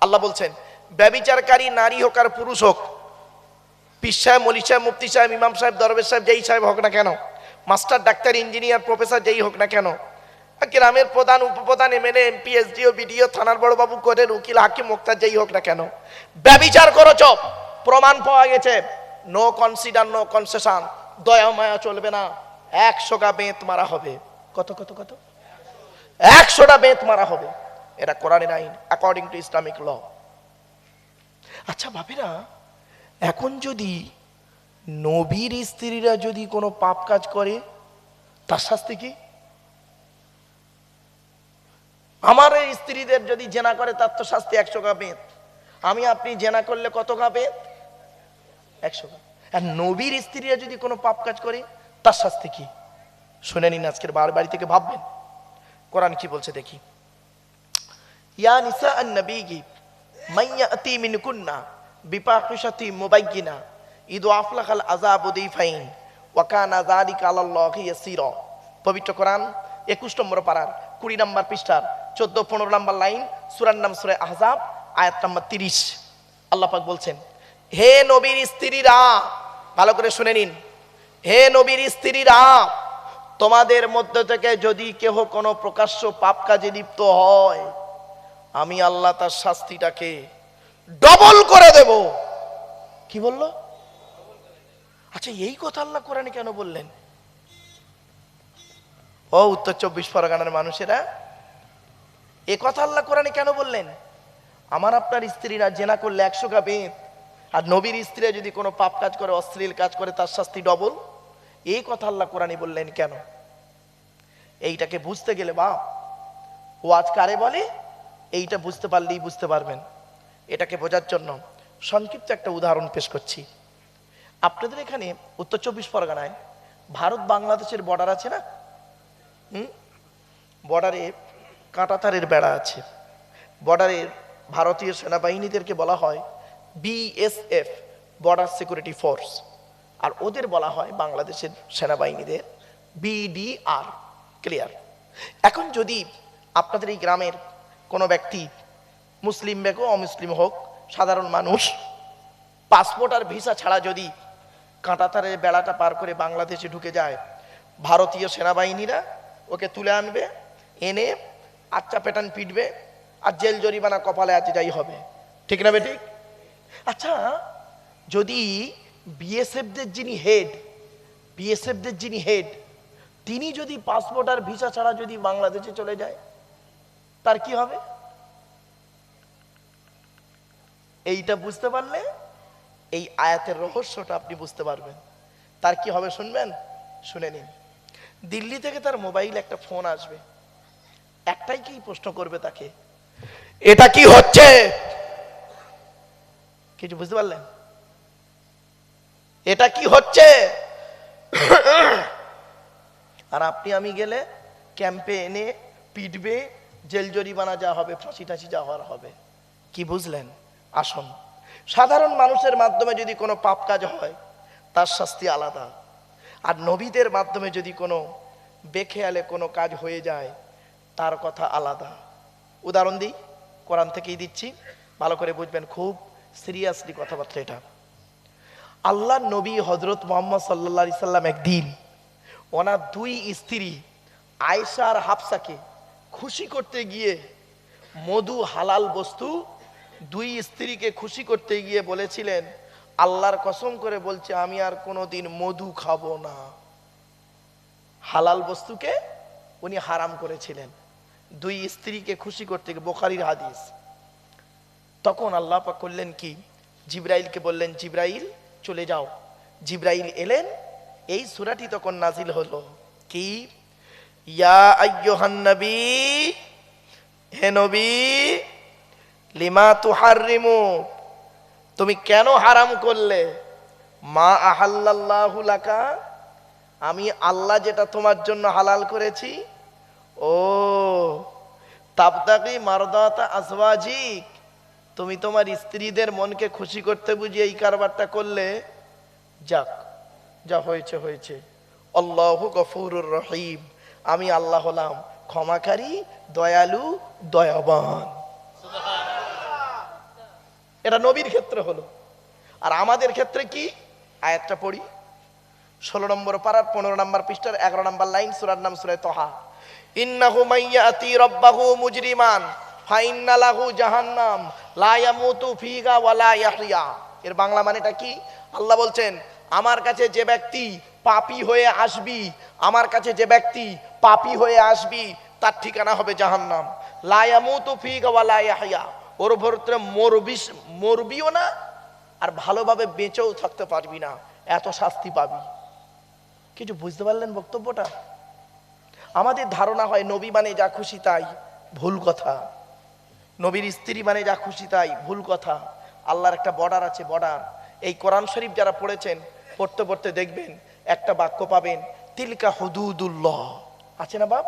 আল্লাহ বলছেন, ব্যভিচারকারী নারী হোক আর পুরুষ হোক, পীর সাহেব, মৌলী সাহেব, মুফতি সাহেব, ইমাম সাহেব, দরবেশ সাহেব, যেই সাহেব হোক না কেন, মাস্টার, ডাক্তার, ইঞ্জিনিয়ার, প্রফেসর যেই হোক না কেন, গ্রামের প্রধান, উপপ্রধান, এমএলএ, এমপি, এসডিও, বিডিও, থানার বড় বাবু, কোর্টের উকিল, হাকিম, মুক্তার যেই হোক না কেন, ব্যভিচার করেছ, প্রমাণ পাওয়া গেছে, নো কনসিডার, নো কনসেশন, দয়া মায়া চলবে না, 100টা বেত মারা হবে। কত কত কত? 100টা বেত মারা হবে। এটা কোরআনের আইন, অ্যাকর্ডিং টু ইসলামিক ল। আচ্ছা বাপেরা, এখন যদি নবীর স্ত্রীরা যদি কোনো পাপ কাজ করে, তার শাস্তি কি? আমার এই স্ত্রীদের যদি জেনা করে, তার তো শাস্তি 100টা বেত। আমি আপনি জেনা করলে কতটা বেত? 100টা। আর নবীর স্ত্রীরা যদি কোনো পাপ কাজ করে, তার শাস্তি কি? শুনে নিন, আজকের বাড়ি থেকে ভাববেন কোরআন কি বলছে দেখি। ইয়া নিসা আন-নবী মাইয়াতি মিনকুন্না বিফাহিশাতি মুবায়্যিনা ইদআফ লাকাল আযাবু দিফাইন ওয়া কানা যালিকা আলাল্লাহি ইয়াসীরা। পবিত্র কোরআন 21 নম্বর পারার 20 নম্বর পৃষ্ঠার 14-15 নম্বর লাইন, সূরার নাম সূরা আহজাব, আয়াত নম্বর 30। আল্লাহ পাক বলছেন, হে নবীর স্ত্রীরা, ভালো করে শুনে নিন, হে নবীর স্ত্রীরা, তোমাদের মধ্য থেকে যদি কেহ কোনো প্রকাশ্য পাপ কাজে লিপ্ত হয়, আমি আল্লাহ তার শাস্তিটাকে ডবল করে দেব। কি বললো? আচ্ছা, এই কথা আল্লাহ কোরআনে কেন বললেন? ও উত্তর 24 পরগনার মানুষেরা, এ কথা আল্লাহ কোরআনে কেন বললেন? আমার আপনার স্ত্রীরা জেনা করলে 100টা বেত, আর নবীর স্ত্রীরা যদি কোনো পাপ কাজ করে, অশ্লীল কাজ করে, তার শাস্তি ডবল। এই কথা আল্লাহ কোরআনে বললেন কেন? এইটাকে বুঝতে গেলে বাপ, ওয়াজ কারে বলে এইটা বুঝতে পারলেই বুঝতে পারবেন। এটাকে বোঝার জন্য সংক্ষিপ্ত একটা উদাহরণ পেশ করছি। আপনাদের এখানে উত্তর 24 পরগনায় ভারত বাংলাদেশের বর্ডার আছে না? বর্ডারে কাঁটাতারের বেড়া আছে। বর্ডারে ভারতীয় সেনাবাহিনীদেরকে বলা হয় বিএসএফ, বর্ডার সিকিউরিটি ফোর্স, আর ওদের বলা হয় বাংলাদেশের সেনাবাহিনীদের বিডিআর। ক্লিয়ার? এখন যদি আপনাদের এই গ্রামের কোনো ব্যক্তি, মুসলিম হোক অমুসলিম হোক, সাধারণ মানুষ, পাসপোর্ট আর ভিসা ছাড়া যদি কাঁটাতারের বেড়াটা পার করে বাংলাদেশে ঢুকে যায়, ভারতীয় সেনাবাহিনীরা ওকে তুলে আনবে, এনে আচ্চা পেটান পিটবে, আর জেল জরিমানা কপালে আছে, যাই হবে। ঠিক না বেঠিক? আচ্ছা, যদি বিএসএফদের যিনি হেড তিনি যদি পাসপোর্ট আর ভিসা ছাড়া যদি বাংলাদেশে চলে যায়, তার কি হবে? এইটা বুঝতে পারলে এই আয়াতের রহস্যটা আপনি বুঝতে পারবেন। তার কি হবে শুনবেন? শুনে নিন। দিল্লি থেকে তার মোবাইল একটা ফোন আসবে, একটাই কি প্রশ্ন করবে তাকে, এটা কি হচ্ছে? কিছু বুঝতে পারলেন? এটা কি হচ্ছে? আর আপনি আমি গেলে ক্যাম্পে এনে পিটবে, জেল জরিমানা যা হবে, ফাঁসি টাসি যা হওয়ার হবে। কি বুঝলেন? আসুন, সাধারণ মানুষের মাধ্যমে যদি কোনো পাপ কাজ হয় তার শাস্তি আলাদা, আর নবীদের মাধ্যমে যদি কোনো বেখেয়ালে কোনো কাজ হয়ে যায় তার কথা আলাদা। উদাহরণ দিই, কোরআন থেকেই দিচ্ছি, ভালো করে বুঝবেন, খুব সিরিয়াসলি কথাবার্তা এটা। আল্লাহ নবী হযরত মুহাম্মদ সাল্লাল্লাহু আলাইহি সাল্লাম একদিন ওনার দুই স্ত্রী আয়েশা আর হাফসাকে খুশি করতে গিয়ে মধু হালাল বস্তু, দুই স্ত্রীকে খুশি করতে গিয়ে বলেছিলেন, আল্লাহর কসম করে বলছে আমি আর কোনোদিন মধু খাবো না। হালাল বস্তুকে উনি হারাম করেছিলেন দুই স্ত্রীকে খুশি করতে গিয়ে, বুখারীর হাদিস। তখন আল্লাহ পাক করলেন কি, জিবরাইলকে বললেন, জিবরাইল চলে যাও। জিবরাইল এলেন, এই সূরাটি তখন নাজিল হলো কি, ইয়া আইয়ুহান নবী, হে নবী, লিমা তুহাররিমু, তুমি কেন হারাম করলে, মা আহাল্লাল্লাহু লাকা, আমি আল্লাহ যেটা তোমার জন্য হালাল করেছি। ও তাবতাগি মারদাতা আজওয়াজিক, তুমি তোমার স্ত্রীদের মনকে খুশি করতে বুঝি এই কারবারটা করলে। যাক, যা হয়েছে হয়েছে। আল্লাহু গফুরুর রহিম, আমি আল্লাহ হলাম ক্ষমাকারী, দয়ালু, দয়াবান। এটা নবীর ক্ষেত্রে হলো। আর আমাদের ক্ষেত্রে কি? আয়াতটা পড়ি, 16 নম্বর পারার 15 নম্বর পৃষ্ঠার 11 নম্বর লাইন, সূরার নাম সূরা তাহা। ইন্নাহু মাইয়াতি রাব্বাহু মুজরিমান ফাইন্না লাহু জাহান্নাম লা ইয়ামুতু ফিহা ওয়া লা ইয়াহইয়া। এর বাংলা মানেটা কি? আল্লাহ বলছেন, আমার কাছে যে ব্যক্তি পাপী হয়ে আসবি, আমার কাছে যে ব্যক্তি পাপী হয়ে আসবি তার ঠিকানা হবে জাহান্নাম। লা ইয়ামুতু ফিহা ওয়া লা ইয়াহইয়া, ওর ভেতরে মরবিও না আর ভালোভাবে বেঁচেও থাকতে পারবি না, এত শাস্তি পাবি। কিছু বুঝতে পারলেন বক্তব্যটা? আমাদের ধারণা হয় নবী মানে যা খুশি তাই, ভুল কথা। নবীর স্ত্রী মানে যা খুশি তাই, ভুল কথা। আল্লাহর একটা বর্ডার আছে, বর্ডার। এই কোরআন শরীফ যারা পড়েছেন, পড়তে পড়তে দেখবেন একটা বাক্য পাবেন, তিলকা হুদুদুল্লাহ, আছে না বাপ?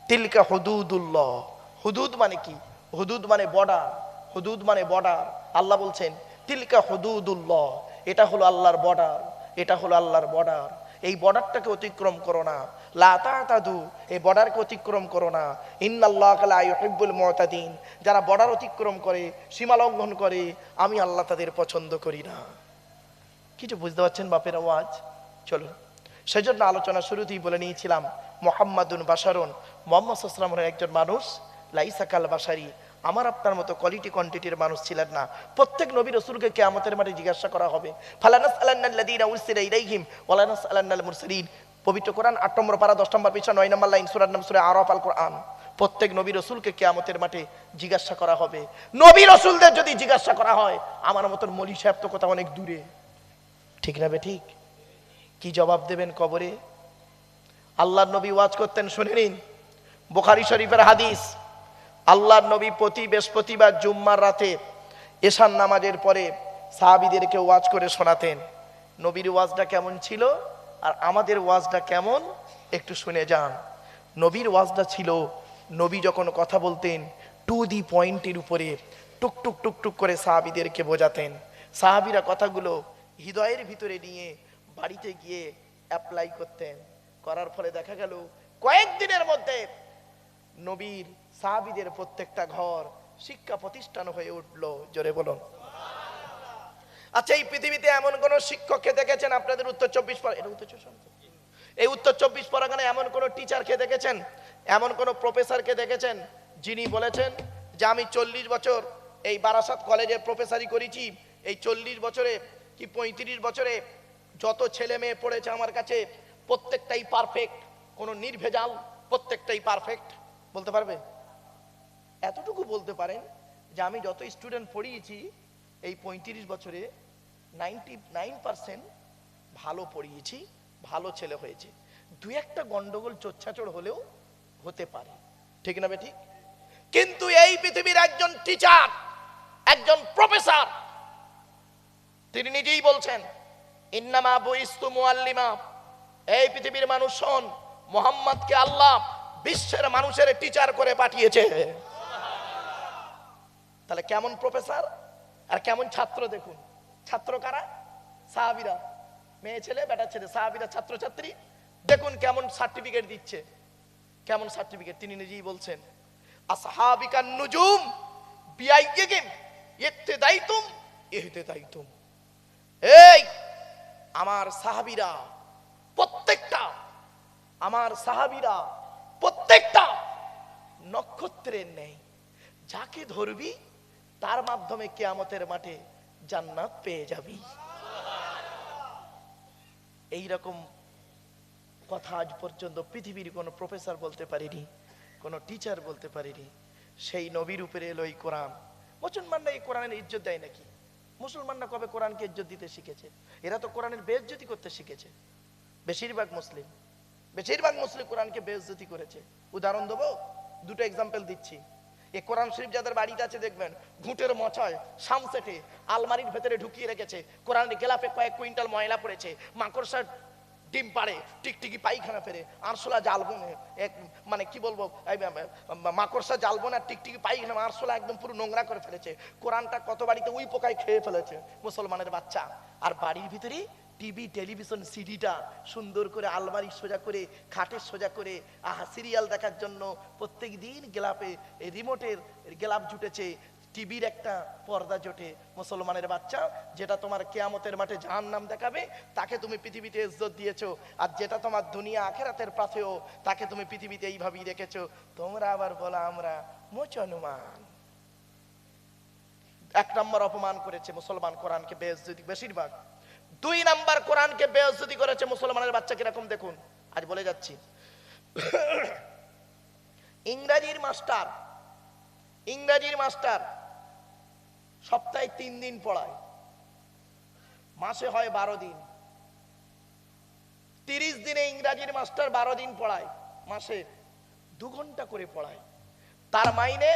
তিলকা হুদুদুল্লাহ। হুদুদ মানে কি? হুদুদ মানে বর্ডার, হুদুদ মানে বর্ডার। আল্লাহ বলছেন তিলকা হুদুদুল্লাহ, এটা হলো আল্লাহর বর্ডার, এটা হলো আল্লাহর বর্ডার। এই বর্ডারটাকে অতিক্রম করো না, লা তাতাদু, এই বর্ডারকে অতিক্রম করো না। ইন্নাল্লাহা লা ইউহিব্বুল মুতাদিন, যারা বর্ডার অতিক্রম করে, সীমা লঙ্ঘন করে, আমি আল্লাহ তাদের পছন্দ করি না। কিছু বুঝতে পারছেন বাপের আওয়াজ? চলো, সেজন্য আলোচনা শুরুতেই বলে নিয়েছিলাম, মুহাম্মাদুন বাশারুন, মুহাম্মদ সাল্লাল্লাহু আলাইহি ওয়াসাল্লাম একজন মানুষ, লাইসা কাল বাশারি, আমার আপনার মতো কোয়ালিটি কোয়ান্টিটির মানুষ ছিলেন না। প্রত্যেক নবী রাসূলকে কিয়ামতের মাঠে জিজ্ঞাসা করা হবে, ফালানাসআলান্নাল্লাযীনা উরসিলা ইলাইহিম ওয়া লানাসআলান্নাল মুরসালিন। পবিত্র কোরআন 8 নম্বর পারা 10 নম্বর পৃষ্ঠা 9 নম্বর লাইন, সূরার নাম সূরা আরাফ, আল কোরআন। প্রত্যেক নবী রাসূলকে কিয়ামতের মাঠে জিজ্ঞাসা করা হবে। নবী রাসূলদের যদি জিজ্ঞাসা করা হয়, আমার মতন মলি সাহেব তো কথা অনেক দূরে, ঠিক না বে ঠিক? কি জবাব দেবেন কবরে? আল্লাহর নবী ওয়াজ করতেন, শুনে নিন, বুখারী শরীফের হাদিস। আল্লাহর নবী প্রতি বৃহস্পতিবার জুম্মার রাতে এশার নামাজের পরে সাহাবীদেরকে ওয়াজ করে শোনাতেন। নবীর ওয়াজটা কেমন ছিল আর আমাদের ওয়াজটা কেমন একটু শুনে যান। নবীর ওয়াজটা ছিল, নবী যখন কথা বলতেন টু দি পয়েন্টের উপরে টুকটুক টুকটুক করে সাহাবীদেরকে বোঝাতেন। সাহাবীরা কথাগুলো হৃদয়ের ভিতরে নিয়ে বাড়িতে গিয়ে অ্যাপ্লাই করতেন। করার ফলে দেখা গেল কয়েকদিনের মধ্যে নবীর সাহাবীদের প্রত্যেকটা ঘর শিক্ষা প্রতিষ্ঠান হয়ে উঠলো। জোরে বলুন। আচ্ছা, এই পৃথিবীতে এমন কোন শিক্ষককে দেখেছেন আপনাদের উত্তর 24 পরগনা, এই উত্তর 24 পরগনায় এমন কোন টিচারকে দেখেছেন, এমন কোন প্রফেসরকে দেখেছেন যিনি বলেছেন যে আমি 40 বছর এই বারাসাত কলেজে প্রফেসরি করেছি, এই 40 বছরে কি 35 বছরে যত ছেলে মেয়ে পড়েছে আমার কাছে প্রত্যেকটাই পারফেক্ট, কোনো নির্ভেজাল, প্রত্যেকটাই পারফেক্ট, বলতে পারবে? এতটুকু বলতে পারেন যে আমি যত স্টুডেন্ট পড়িয়েছি এই 35 বছরে 99% ভালো পড়িয়েছি, ভালো ছেলে হয়েছে। দু একটা গন্ডগোল চোচ্ছাচড় হলেও হতে পারে, ঠিক না ঠিক? কিন্তু এই পৃথিবীর একজন টিচার, একজন প্রফেসর, তিনি নিজেই বলছেন ইন্নামা বুইস্তু মুআল্লিমা, এই পৃথিবীর মানুষ শোন, মুহাম্মদকে আল্লাহ বিশ্বের মানুষের টিচার করে পাঠিয়েছে। তাহলে কেমন প্রফেসর আর কেমন ছাত্র দেখুন। ছাত্র কারা? সাহাবীরা, মেয়ে ছেলে বেটা ছেলে, সাহাবীরা ছাত্রছাত্রী। দেখুন কেমন সার্টিফিকেট দিচ্ছে, কেমন সার্টিফিকেট। তিনি নিজেই বলছেন আসহাবিকান নুজুম বিআইয়িহিম ইক্তিদাইতুম ইহতিদাইতুম, এই আমার সাহাবীরা প্রত্যেকটা, আমার সাহাবীরা প্রত্যেকটা নক্ষত্রের ন্যায়, যাকে ধরবি তার মাধ্যমে কিয়ামতের মাঠে জান্নাত পেয়ে যাবি। এই রকম কথা আজ পর্যন্ত পৃথিবীর কোনো প্রফেসর বলতে পারেনি, কোনো টিচার বলতে পারেনি। সেই নবীর উপরে এলো এই কোরআন। মুসলমানরা এই কোরআনের ইজ্জত দেয় নাকি? মুসলমানরা কবে কোরআনকে ইজ্জত দিতে শিখেছে? এরা তো কোরআনের বেইজ্জতি করতে শিখেছে। বেশিরভাগ মুসলিম কোরআনকে বেইজ্জতি করেছে। উদাহরণ দেবো, দুটো এক্সাম্পল দিচ্ছি। এই কোরআন শরীফ যাদের বাড়িতে আছে দেখবেন ঘুঁটের মছায় সামসেটে আলমারির ভেতরে ঢুকিয়ে রেখেছে, কোরআনের গেলাপে কয়েক কুইন্টাল ময়লা পড়েছে, মাকড়সা ডিম পাড়ে, টিকটিকি পায়খানা ফেরে, আরশোলা জ্বালবনে, এক মানে কি বলবো, মাকড়সা জ্বালবনে আর টিকটিকি পায়খানা আরশোলা একদম পুরো নোংরা করে ফেলেছে। কোরআনটা কত বাড়িতে উই পোকায় খেয়ে ফেলেছে মুসলমানের বাচ্চা। আর বাড়ির ভিতরে টিভি, টেলিভিশন, সিডিটা সুন্দর করে আলমারি সোজা করে, খাটের সোজা করে সিরিয়াল দেখার জন্য প্রত্যেক দিন গেলাপে রিমোটের গেলাপ জুটেছে, টিভির একটা পর্দা জোটে। মুসলমানের বাচ্চা, যেটা তোমার কিয়ামতের মাঠে জাহান্নাম দেখাবে তাকে তুমি পৃথিবীতে ইজ্জত দিয়েছো, আর যেটা তোমার দুনিয়া আখিরাতের পাথেও তাকে তুমি পৃথিবীতে এইভাবেই রেখেছো। তোমরা আবার বলো আমরা মুসলমান। এক নম্বর অপমান করেছে মুসলমান কোরআনকে বেইজ্জতি বেশিরভাগ। দুই নাম্বার কোরআনকে বেইজ্জতি করেছে মুসলমানের বাচ্চা কিরকম দেখুন, আজ বলে যাচ্ছি। ইংরেজির মাস্টার সপ্তাহে 3 দিন পড়ায়, মাসে হয় 12 দিন। 30 দিনে ইংরেজির মাস্টার 12 দিন পড়ায়, মাসে 2 ঘন্টা করে পড়ায়, তার মাইনে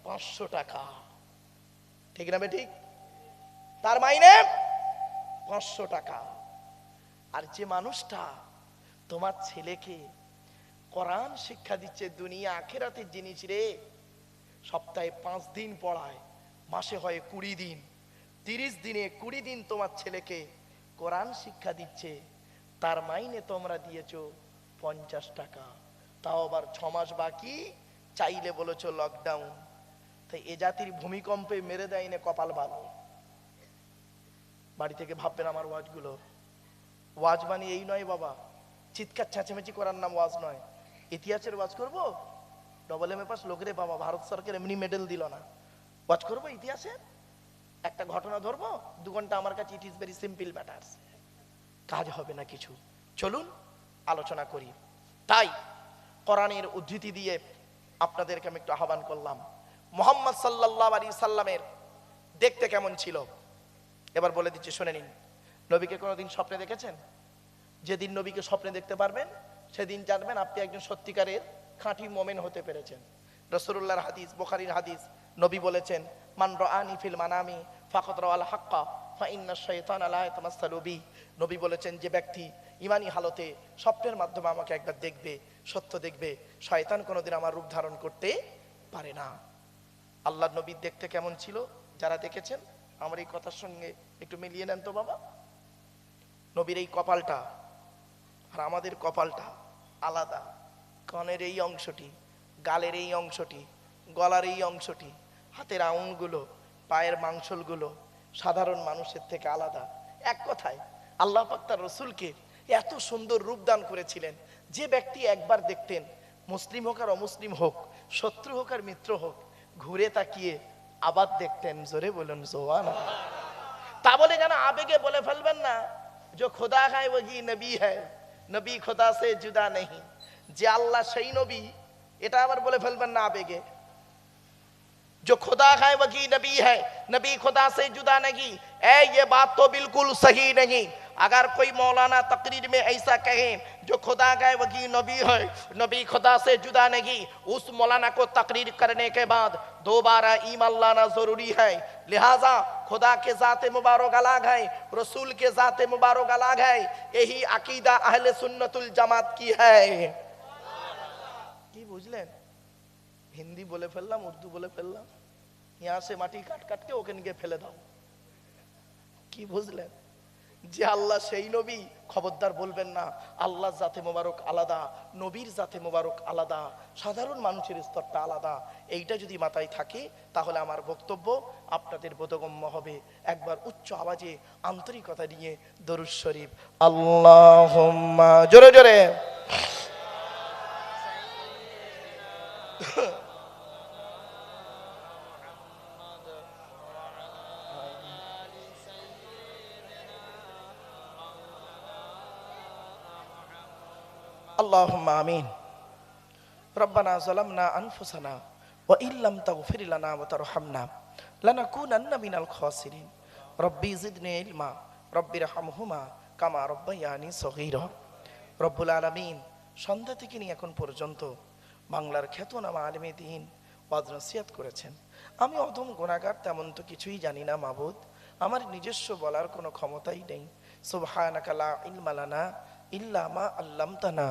500 টাকা, ঠিক না ঠিক? তার মাইনে 500 টাকা। আর যে মানুষটা তোমার ছেলেকে কোরআন শিক্ষা দিচ্ছে, দুনিয়া আখিরাতের জিনিস রে, সপ্তাহে 5 দিন পড়ায়, মাসে হয় 20 দিন, 30 দিনে 20 দিন তোমার ছেলেকে কোরআন শিক্ষা দিচ্ছে, তার মাইনে তোমরা দিয়েছো 50 টাকা, তাও আবার 6 মাস বাকি, চাইলে বলেছো লকডাউন। তাই এ জাতির ভূমিকম্পে মেরে দেয় না কপাল ভালো। বাড়ি থেকে ভাববেন আমার ওয়াজগুলো, ওয়াজ মানে এই নয় বাবা, চিৎকার চেঁচামেচি করার নাম ওয়াজ নয়। ইতিহাসের ওয়াজ করবো, ডবল এম এ পাস লোকেরে বাবা, ভারত সরকার এমনি মেডেল দিল না। ওয়াজ করবো ইতিহাসের একটা ঘটনা ধরবো, 2 ঘন্টা আমার কাছে ইট ইজ ভেরি সিম্পল ম্যাটার্স, কাজ হবে না কিছু। চলুন আলোচনা করি। তাই কোরআনের উদ্ধৃতি দিয়ে আপনাদেরকে আমি একটু আহ্বান করলাম। মুহাম্মদ সাল্লাল্লাহু আলাইহি সাল্লামের দেখতে কেমন ছিল এবার বলে দিচ্ছি, শুনে নিন। নবীকে কোনোদিন স্বপ্নে দেখেছেন? যেদিন নবীকে স্বপ্নে দেখতে পারবেন সেদিন জানবেন আপনি একজন সত্যিকারের খাঁটি মুমিন হতে পেরেছেন। রাসূলুল্লাহর হাদিস, বুখারীর হাদিস, নবী বলেছেন মান রাআনি ফিল মানামি ফাকাদ রাআল হাক্কা ফা ইন্নাশ শাইতানা লা ইয়াতামাসসালু বি। নবী বলেছেন যে ব্যক্তি ঈমানি হালতে স্বপ্নের মাধ্যমে আমাকে একবার দেখবে, সত্য দেখবে, শয়তান কোনোদিন আমার রূপ ধারণ করতে পারে না। আল্লাহর নবী দেখতে কেমন ছিল যারা দেখেছেন আমার এই কথার সঙ্গে একটু মিলিয়ে নেন তো বাবা। নবীর এই কপালটা আর আমাদের কপালটা আলাদা। কানের এই অংশটি, গালের এই অংশটি, গলার এই অংশটি, হাতের আঙুলগুলো, পায়ের মাংসলগুলো সাধারণ মানুষের থেকে আলাদা। এক কথায় আল্লাহ পাক তার রাসূলকে এত সুন্দর রূপ দান করেছিলেন, যে ব্যক্তি একবার দেখতেন, মুসলিম হোক আর অমুসলিম হোক, শত্রু হোক আর মিত্র হোক, ঘুরে তাকিয়ে আবার দেখতেন। জোরে বলুন সুবহানাল্লাহ। তা বলে কেন আবেগে বলে ফেলবেন না जो खुदा है वही नबी है, नबी खुदा से जुदा नहीं, যে আল্লাহ সেই নবী, এটা আবার বলে ফেলবেন না আবেগে। जो खुदा है वही नबी है, नबी खुदा से जुदा नहीं, ये बात तो बिल्कुल सही नहीं। अगर कोई मौलाना तकरीर में ऐसा कहे जो खुदा गए वही नबी है, नबी खुदा से जुदा नहीं, उस मौलाना को तकरीर करने के बाद दोबारा ईमान लाना जरूरी है। लिहाजा खुदा के जाते मुबारक अलग है, रसूल के जाते मुबारक अलग है, यही अकीदा अहले सुन्नतुल जमात की है। কি বুঝলেন? হিন্দি বলে ফেললাম, উর্দু বলে ফেললাম, यहाँ से মাটি কাট কাট के ওখানে গিয়ে ফেলে দাও। কি বুঝলেন? যে আল্লাহ সেই নবী, খবরদার বলবেন না আল্লাহর জাতে মোবারক আলাদা, নবীর জাতে মোবারক আলাদা, সাধারণ মানুষের স্তরটা আলাদা। এইটা যদি মাথায় থাকে তাহলে আমার বক্তব্য আপনাদের বোধগম্য হবে। একবার উচ্চ আওয়াজে আন্তরিকতা নিয়ে দরুদ শরীফ আল্লাহুম্মা, জোরে জোরে। اللهم آمين. ربنا ظلمنا أنفسنا وإن لم تغفر لنا وترحمنا لنكونن من الخاسرين ربي زدني علما ربي ارحمهما كما ربياني صغيرا। রব্বুল আলামিন সন্ধ্যা থেকে নিয়ে এখন পর্যন্ত বাংলার খ্যাতনামা আলেমে দ্বীন ওয়াজ নসিহত করেছেন। আমি অধম গুনাহগার, তেমন তো কিছুই জানি না মাবুদ, আমার নিজস্ব বলার কোনো ক্ষমতাই নেই। সুবহানাকা লা ইলমা লানা ইল্লা মা আল্লামতানা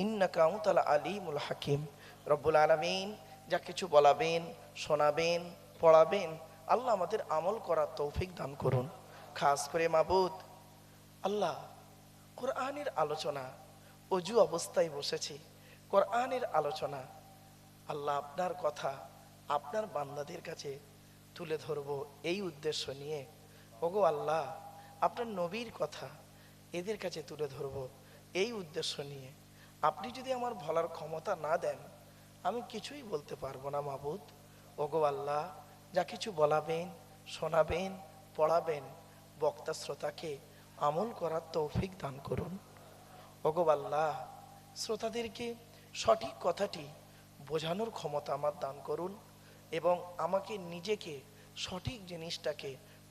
ইন্নাকা আনতাল আলিমুল হাকিম। রব্বুল আলামিন যা কিছু বলাবেন, শোনাবেন, পড়াবেন, আল্লাহ আমাদের আমল করার তৌফিক দান করুন। খাস করে মাবুদ আল্লাহ, কোরআনের আলোচনা, অজু অবস্থায় বসেছি, কোরআনের আলোচনা, আল্লাহ আপনার কথা আপনার বান্দাদের কাছে তুলে ধরবো এই উদ্দেশ্য নিয়ে। ওগো আল্লাহ, আপনার নবীর কথা এদের কাছে তুলে ধরবো এই উদ্দেশ্য নিয়ে। আপনি যদি আমার বলার ক্ষমতা না দেন আমি কিছুই বলতে পারবো না মাবুদ। ওগো আল্লাহ, যা কিছু বলাবেন, শোনাবেন, পড়াবেন, বক্তা শ্রোতাকে আমল করার তৌফিক দান করুন। ওগো আল্লাহ, শ্রোতাদেরকে সঠিক কথাটি বোঝানোর ক্ষমতা আমার দান করুন এবং আমাকে নিজেকে সঠিক জিনিসটাকে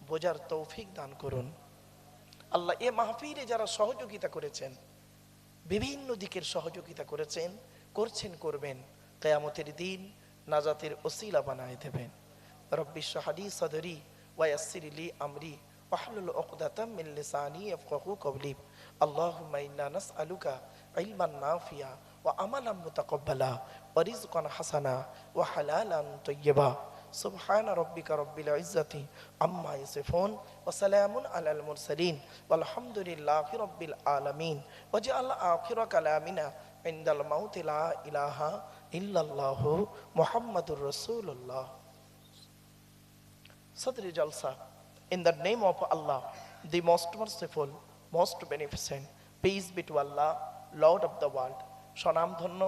বোঝার তৌফিক দান করুন। আল্লাহ, এ মাহফিলে যারা সহযোগিতা করেছেন, বিভিন্ন দিকের সহযোগিতা করেছেন, করছেন, করবেন, কিয়ামতের দিন নাজাতের ওসিলা বানায় দেবেন। রব্বি ইশরাহ লি সাদরি ওয়া ইয়াসসির লি আমরি ওয়াহলুল উকদাতাম মিন লিসানি ইয়াফকাহু কওলি। আল্লাহুম্মা ইন্না নাসআলুকা ইলমান নাফিয়া ওয়া আমালান মুতাকাব্বালা ওয়া রিজকান হাসানা ওয়া হালালান তাইয়্যিবা। সুবহান রাব্বিকা রাব্বিল ইজ্জাতি আম্মা ইয়াসিফুন ওয়া সালামুন আলাল মুরসালিন ওয়ালহামদুলিল্লাহি রাব্বিল আলামিন। ওয়াজআল আখিরা কালামিনা ইনদাল মাউতি লা ইলাহা ইল্লাল্লাহু মুহাম্মাদুর রাসূলুল্লাহ। Sadri Jalsa, in the name of Allah, the most merciful, most beneficent, peace be to Allah, Lord of the world. স্বনামধন্য,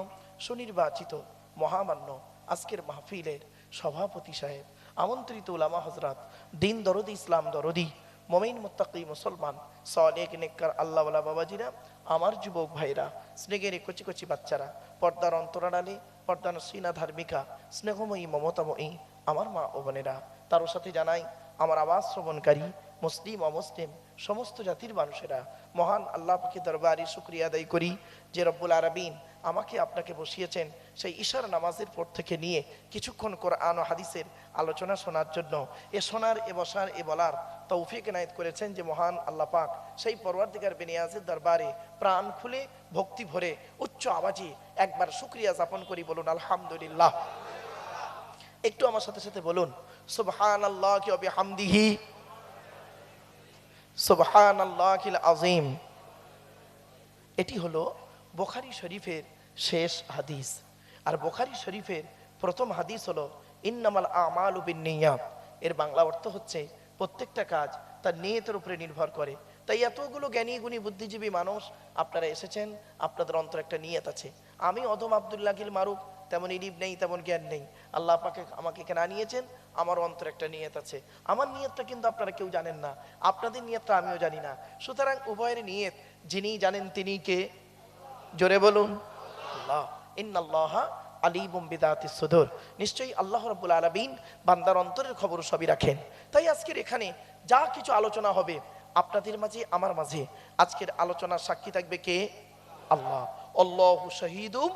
সুনির্বাচিত, মহামান্য আজকের মাহফিলের সভাপতি সাহেব, আমন্ত্রিত উলামা হযরত, দিন দরদি, ইসলাম দরদি, মুমিন মুত্তাকি মুসলমান, সালেহ নেককার আল্লাহওয়ালা বাবাজিরা, আমার যুবক ভাইরা, স্নেহের কচি কচি বাচ্চারা, পর্দার অন্তরালে, পর্দার নসিনা ধার্মিকা, স্নেহময়ী মমতাময়ী আমার মা ও বোনেরা, তার সাথে জানাই আমার আওয়াজ শ্রবণকারী মুসলিম অমুসলিম সমস্ত জাতির মানুষেরা, মহান আল্লাহ পাকের দরবারে শুকরিয়া আদায় করি যে রব্বুল আলামিন আমাকে আপনাকে বসিয়েছেন সেই ঈশার নামাজের পর থেকে নিয়ে কিছুক্ষণ কোরআন ও হাদিসের আলোচনা শোনার জন্য। এ শোনার, এ বসার, এ বলার তৌফিক এনায়েত করেছেন যে মহান আল্লাহ পাক। সেই পরওয়ারদিগার বেনিয়াজের দরবারে প্রাণ খুলে ভক্তি ভরে উচ্চ আওয়াজে একবার শুকরিয়া যাপন করি, বলুন আলহামদুলিল্লাহ। একটু আমার সাথে সাথে বলুন সুবহানাল্লাহি ওয়া বিহামদিহি সুবহানাল্লাহিল আযীম। এটি হলো বুখারী শরীফের শেষ হাদিস। আর বুখারী শরীফের প্রথম হাদিস হলো ইন্নামাল আমালু বিন্নিয়াত। এর বাংলা অর্থ হচ্ছে প্রত্যেকটা কাজ তার নিয়তের উপরে নির্ভর করে। তাই এতগুলো জ্ঞানী গুণী বুদ্ধিজীবী মানুষ আপনারা এসেছেন, আপনাদের অন্তরে একটা নিয়ত আছে। আমি অদম আব্দুল্লাহিল মারুফ তেমন ইলিম নেই, তেমন জ্ঞান নেই। আল্লাহ পাকে আমাকে এখানে আনিয়েছেন, আমার অন্তরে একটা নিয়ত আছে। আমার নিয়তটা কিন্তু আপনারা কেউ জানেন না, আপনাদের নিয়তটা আমিও জানি না। সুতরাং উভয়ের নিয়ত যিনি জানেন তিনি কে? জোরে বলুন আল্লাহ। ইন্নাল্লাহা আলিমুম বিযাতিস সুদূর। নিশ্চয়ই আল্লাহ রাব্বুল আলামিন বান্দার অন্তরের খবর সবই রাখেন। তাই আজকের এখানে যা কিছু আলোচনা হবে আপনাদের মাঝে আমার মাঝে, আজকের আলোচনার সাক্ষী থাকবে কে? আল্লাহ। আল্লাহু শাহীদুম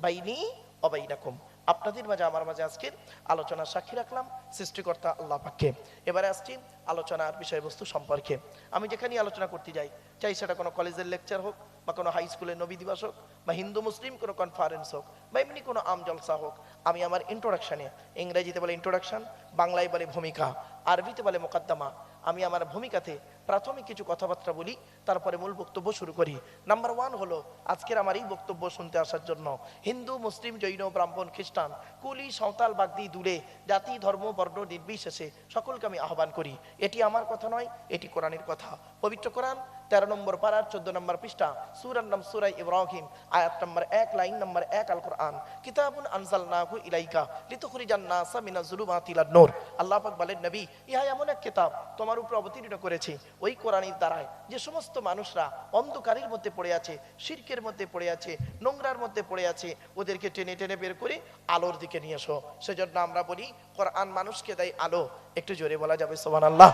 বাইনি ওয়া বাইনাকুম। আপনাদের মাঝে আমার মাঝে আজকের আলোচনার সাক্ষী রাখলাম সৃষ্টিকর্তা আল্লাহ পাককে। এবারে আসছি আলোচনার বিষয়বস্তু সম্পর্কে। আমি যেখানে আলোচনা করতে যাই, চাই সেটা কোনো কলেজের লেকচার হোক, বা কোনো হাই স্কুলের নবী দিবস হোক, বা হিন্দু মুসলিম কোনো কনফারেন্স হোক, বা এমনি কোনো আম জলসা হোক, আমি আমার ইন্ট্রোডাকশানে, ইংরেজিতে বলে ইন্ট্রোডাকশান, বাংলায় বলে ভূমিকা, আরবিতে বলে মোকদ্দমা, আমি আমার ভূমিকাতে প্রাথমিক কিছু কথাবার্তা বলি, তারপরে মূল বক্তব্য শুরু করি। নাম্বার 1 হলো আজকের আমার এই বক্তব্য শুনতে আসার জন্য হিন্দু, মুসলিম, জৈন, ব্রাহ্মণ, খ্রিস্টান, কুলি, সাঁওতাল, বাগদি, দূরে, জাতি, ধর্ম, বর্ণ নির্বিশেষে সকলকে আমি আহ্বান করি। এটি আমার কথা নয়, এটি কোরআনের কথা। পবিত্র কোরআন 13 নম্বর পারার 14 নম্বর পৃষ্ঠা, সূরার নাম সূরা ইব্রাহিম, আয়াত নম্বর 1, লাইন নম্বর 1, আল কোরআন কিতাবুন আনজালনাহু ইলাইকা লিতুখরিজান নাসা মিনাজ যুলুমাতি ইলান নূর। আল্লাহ পাক বলেন, নবী, ইহা এমন এক কিতাব তোমার উপর অবতীর্ণ করেছি ওই কোরআনের দ্বারায় যে সমস্ত মানুষরা অন্ধকারের মধ্যে পড়ে আছে, শিরকের মধ্যে পড়ে আছে, নোংরার মধ্যে পড়ে আছে, ওদেরকে টেনে টেনে বের করে আলোর দিকে নিয়ে এসো। সেজন্য আমরা বলি কোরআন মানুষকে দেয় আলো। একটু জোরে বলা যাবে সুবহানাল্লাহ।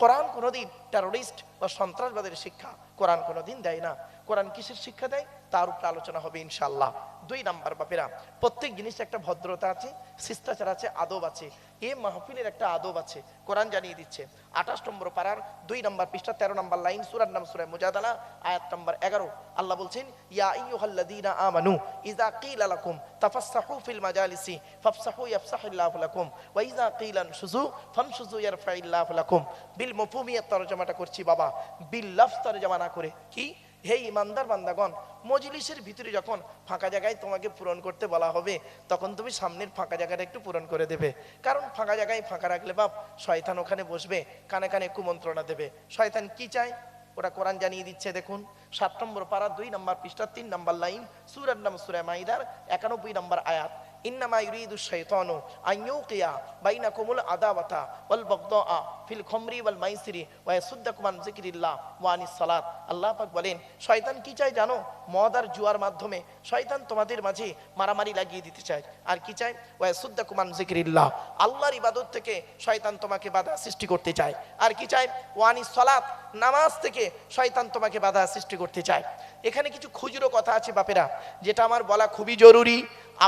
কোরআন কোনোদিন টেরোরিস্ট বা সন্ত্রাসবাদের শিক্ষা কোরআন কোনোদিন দেয় না। কোরআন কিসের শিক্ষা দেয় তার উপরে আলোচনা হবে ইনশাআল্লাহ। 2 নাম্বার, বাপেরা, প্রত্যেক জিনিসের একটা ভদ্রতা আছে, শিষ্টাচার আছে, আদব আছে। এই মাহফিলের একটা আদব আছে, কোরআন জানিয়ে দিচ্ছে। 28 নম্বর পারার 2 নম্বর পৃষ্ঠা 13 নম্বর লাইন, সূরার নাম সূরা মুজাদালা, আয়াত নম্বর 11। আল্লাহ বলছেন, ইয়া আইয়ুহাল্লাযীনা আমানু ইযা কিলা লাকুম তাফাসসাহু ফিল মাজালিসি ফাফসাহু ইয়াফসাহিল্লাহু লাকুম ওয়া ইযা কিলা আনশুযু ফানশুযু ইয়ারফাইল্লাহু লাকুম। বিল মফহুমিয়াত তরজমাটা করছি বাবা, বিল লফজ তরজমা না করে। কি? হে ইমানদার বান্দাগণ, মজলিসের ভিতরে যখন ফাঁকা জায়গায় তোমাকে পূরণ করতে বলা হবে, তখন তুমি সামনের ফাঁকা জায়গাটা একটু পূরণ করে দেবে। কারণ ফাঁকা জায়গায় ফাঁকা রাখলে বাপ, শয়তান ওখানে বসবে, কানে কানে কুমন্ত্রণা দেবে। শয়তান কি চায় ওটা কোরআন জানিয়ে দিচ্ছে। দেখুন 7 নম্বর পারা 2 নম্বর পৃষ্ঠা 3 নম্বর লাইন, সূরার নাম সূরা মাইদার 91 নম্বর আয়াত। ইন্নামা ইউরিদু শাইতানু আন ইউকিয়া বাইনাকুমুল আদাওয়াতা ওয়াল বাগদাআ ফিল খামরি ওয়াল মাইসিরি ওয়া ইয়াসুদ্দাকুম আন যিকরিল্লাহ ওয়া আনিস সালাত। আল্লাহ পাক বলেন, শয়তান কি চায় জানো? মদ আর জুয়ার মাধ্যমে শয়তান তোমাদের মাঝে মারামারি লাগিয়ে দিতে চায়। আর কি চায়? ওয়া ইয়াসুদ্দাকুম আন যিকরিল্লাহ, আল্লাহর ইবাদত থেকে শয়তান তোমাকে বাধা সৃষ্টি করতে চায়। আর কি চায়? ওয়া আনিস সালাত, নামাজ থেকে শয়তান তোমাকে বাধা সৃষ্টি করতে চায়। এখানে কিছু খুচরো কথা আছে বাপেরা, যেটা আমার বলা খুবই জরুরি,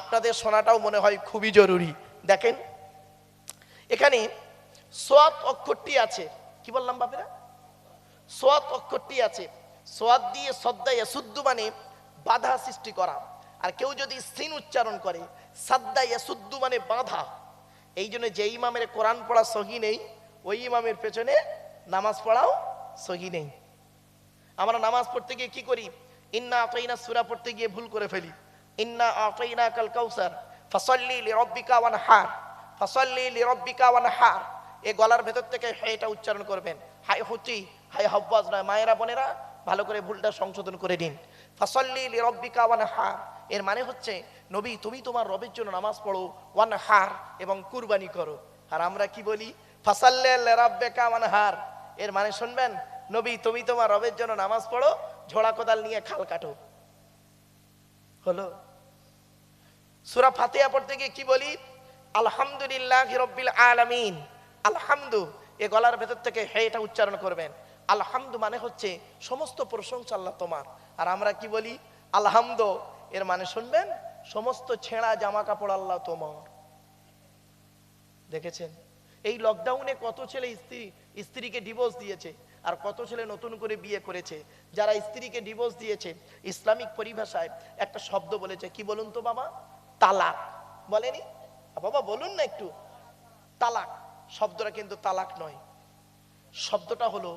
আপনাদের শোনাটাও মনে হয় খুবই জরুরি। দেখেন এখানে সোয়াত অক্ষরটি আছে। কি বললাম বাপেরা? সোয়াত অক্ষরটি আছে। সোয়াত দিয়ে সদ্দা ইয়াসুদ্দু মানে বাধা সৃষ্টি করা। আর কেউ যদি সিন উচ্চারণ করে সাদ্দা ইয়াসুদ্দু মানে বাধা। এই জন্য যে ইমামের কোরআন পড়া সহি নেই, ওই ইমামের পেছনে নামাজ পড়াও সহি নেই। আমরা নামাজ পড়তে গিয়ে কি করি? ইন্না আতাইনা সূরা পড়তে গিয়ে ভুল করে ফেলি। ইন্না আতাইনাকাল কাউসার ফাসাল্লি লিরাব্বিকা ওয়ানহার, ফাসাল্লি লিরাব্বিকা ওয়ানহার। এই গলার ভেতর থেকে এটা উচ্চারণ করবেন। হাই হুচি, হাই হাব্বাজ নয়। মায়েরা বোনেরা ভালো করে ভুলটা সংশোধন করে নিন। ফাসাল্লি লিরাব্বিকা ওয়ানহার এর মানে হচ্ছে, নবী তুমি তোমার রবের জন্য নামাজ পড়ো, ওয়ানহার এবং কুরবানি করো। আর আমরা কি বলি? ফাসাল্লি লিরাব্বিকা ওয়ানহার এর মানে শুনবেন, নবী তুমি তোমার রবের জন্য নামাজ পড়ো, ঝোড়া কোদাল নিয়ে খাল কাটো। হলো? সূরা ফাতিহা পড়তে গিয়ে কি বলি? আলহামদুলিল্লাহি রাব্বিল আলামিন। আলহামদু এই গলার ভেতর থেকে এটা উচ্চারণ করবেন। আলহামদু মানে হচ্ছে সমস্ত প্রশংসা আল্লাহ তোমার। আর আমরা কি বলি? আলহামদু এর মানে শুনবেন, সমস্ত ছেঁড়া জামা কাপড় আল্লাহ তোমার। দেখেছেন এই লকডাউনে কত ছেলে স্ত্রীকে ডিভোর্স দিয়েছে, আর কত ছেলে নতুন করে বিয়ে করেছে। যারা স্ত্রীকে ডিভোর্স দিয়েছে, ইসলামিক পরিভাষায় একটা শব্দ বলেছে। কি বলুন তো বাবা? তালাক। বলেনি বাবা? বলুন না একটু। তালাক শব্দটা কিন্তু তালাক নয়, শব্দটা হলো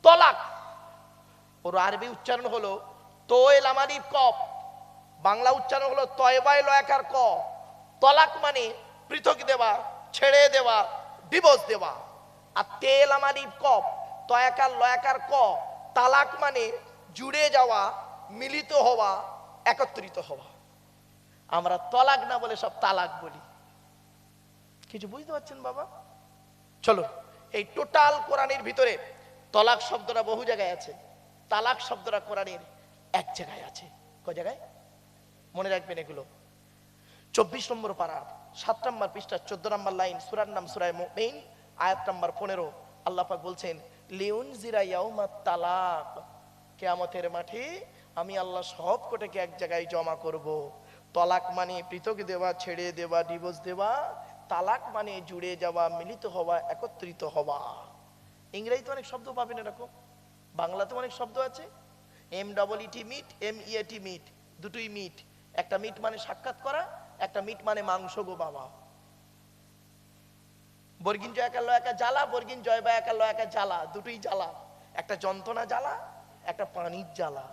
তলাক। ওর আরবি উচ্চারণ হলো তোয়েল আমারি কপ, বাংলা উচ্চারণ হলো তয়বাই লয়াকার ক। তলাক মানে পৃথক দেওয়া, ছেড়ে দেওয়া, ডিভোর্স দেওয়া। আর তেল আমারি কপ, তয়াকার লয়াকার ক, তালাক মানে জুড়ে যাওয়া, মিলিত হওয়া, একত্রিত হওয়া। আমরা তলাক না বলে সব তালাক বলি। কিছু বুঝতে পারছেন বাবা? চলো, এই টোটাল কোরআনের ভিতরে তলাক শব্দটা বহু জায়গায় আছে, তালাক শব্দটা কোরআনের এক জায়গায় আছে। কয় জায়গায়? মনে রাখবেন এগুলো। 24 নম্বর পারা 7 নম্বর পৃষ্ঠা 14 নম্বর লাইন, সূরার নাম সূরা মুমিন, আয়াত নাম্বার 15। আল্লাহ পাক বলছেন লিউনজিরা ইয়াউমাত তালাক, কিয়ামতের মাঠে আমি আল্লাহ সব কোটাকে এক জায়গায় জমা করব। তলাক মানে পৃথক দেওয়া, ছেড়ে দেওয়া, ডিভোর্স দেওয়া। তালাক মানে জুড়ে যাওয়া, মিলিত হওয়া, একত্রিত হওয়া। ইংরেজিতে অনেক শব্দ পাবেন এরকম, বাংলাতে অনেক শব্দ আছে। MEET মিট, MEAT মিট, দুটোই মিট। একটা মিট মানে সাক্ষাৎ করা, একটা মিট মানে মাংস গো বাবা। বর্গিন জয় একা ল একা জ্বালা, বর্গিন জয় বা একা ল একা জ্বালা, দুটোই জ্বালা। একটা যন্ত্রণা জ্বালা, একটা পানির জ্বালা।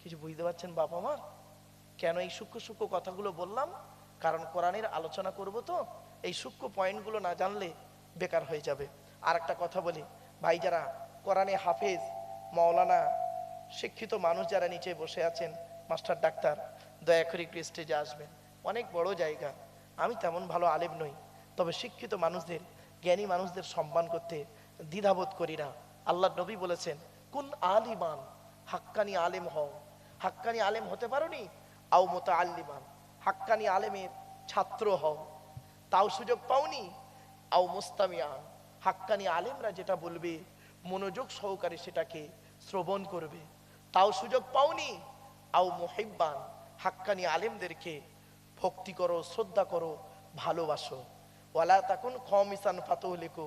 কিছু বুঝতে পারছেন বাবা মা? কেন এই সূক্ষ্ম সূক্ষ্ম কথাগুলো বললাম? কারণ কোরআনের আলোচনা করব তো, এই সূক্ষ্ম পয়েন্টগুলো না জানলে বেকার হয়ে যাবে। আর একটা কথা বলি ভাই, যারা কোরআনে হাফেজ, মাওলানা, শিক্ষিত মানুষ যারা নিচে বসে আছেন, মাস্টার ডাক্তার, দয়া করে একটু স্টেজে আসবেন। অনেক বড় জায়গা, আমি তেমন ভালো আলেম নই, তবে শিক্ষিত মানুষদের, জ্ঞানী মানুষদের সম্মান করতে দ্বিধাবোধ করি না। আল্লাহ নবী বলেছেন কুন আলিমান, হাক্কানি আলেম হও। হাক্কানি আলেম হতে পারোনি, আও মুতাআল্লিমান, হাক্কানি আলেমের ছাত্র হও। তাও সুযোগ পাওনি, আও মুস্তামিয়ান, হাক্কানি আলেমরা যেটা বলবে মনোযোগ সহকারে সেটাকে শ্রবণ করবে। তাও সুযোগ পাওনি, আও মুহিব্বান, হাক্কানি আলেমদেরকে ভক্তি করো, শ্রদ্ধা করো, ভালোবাসো। ওয়ালা তাকুন খামিসান ফাতুহলিকু,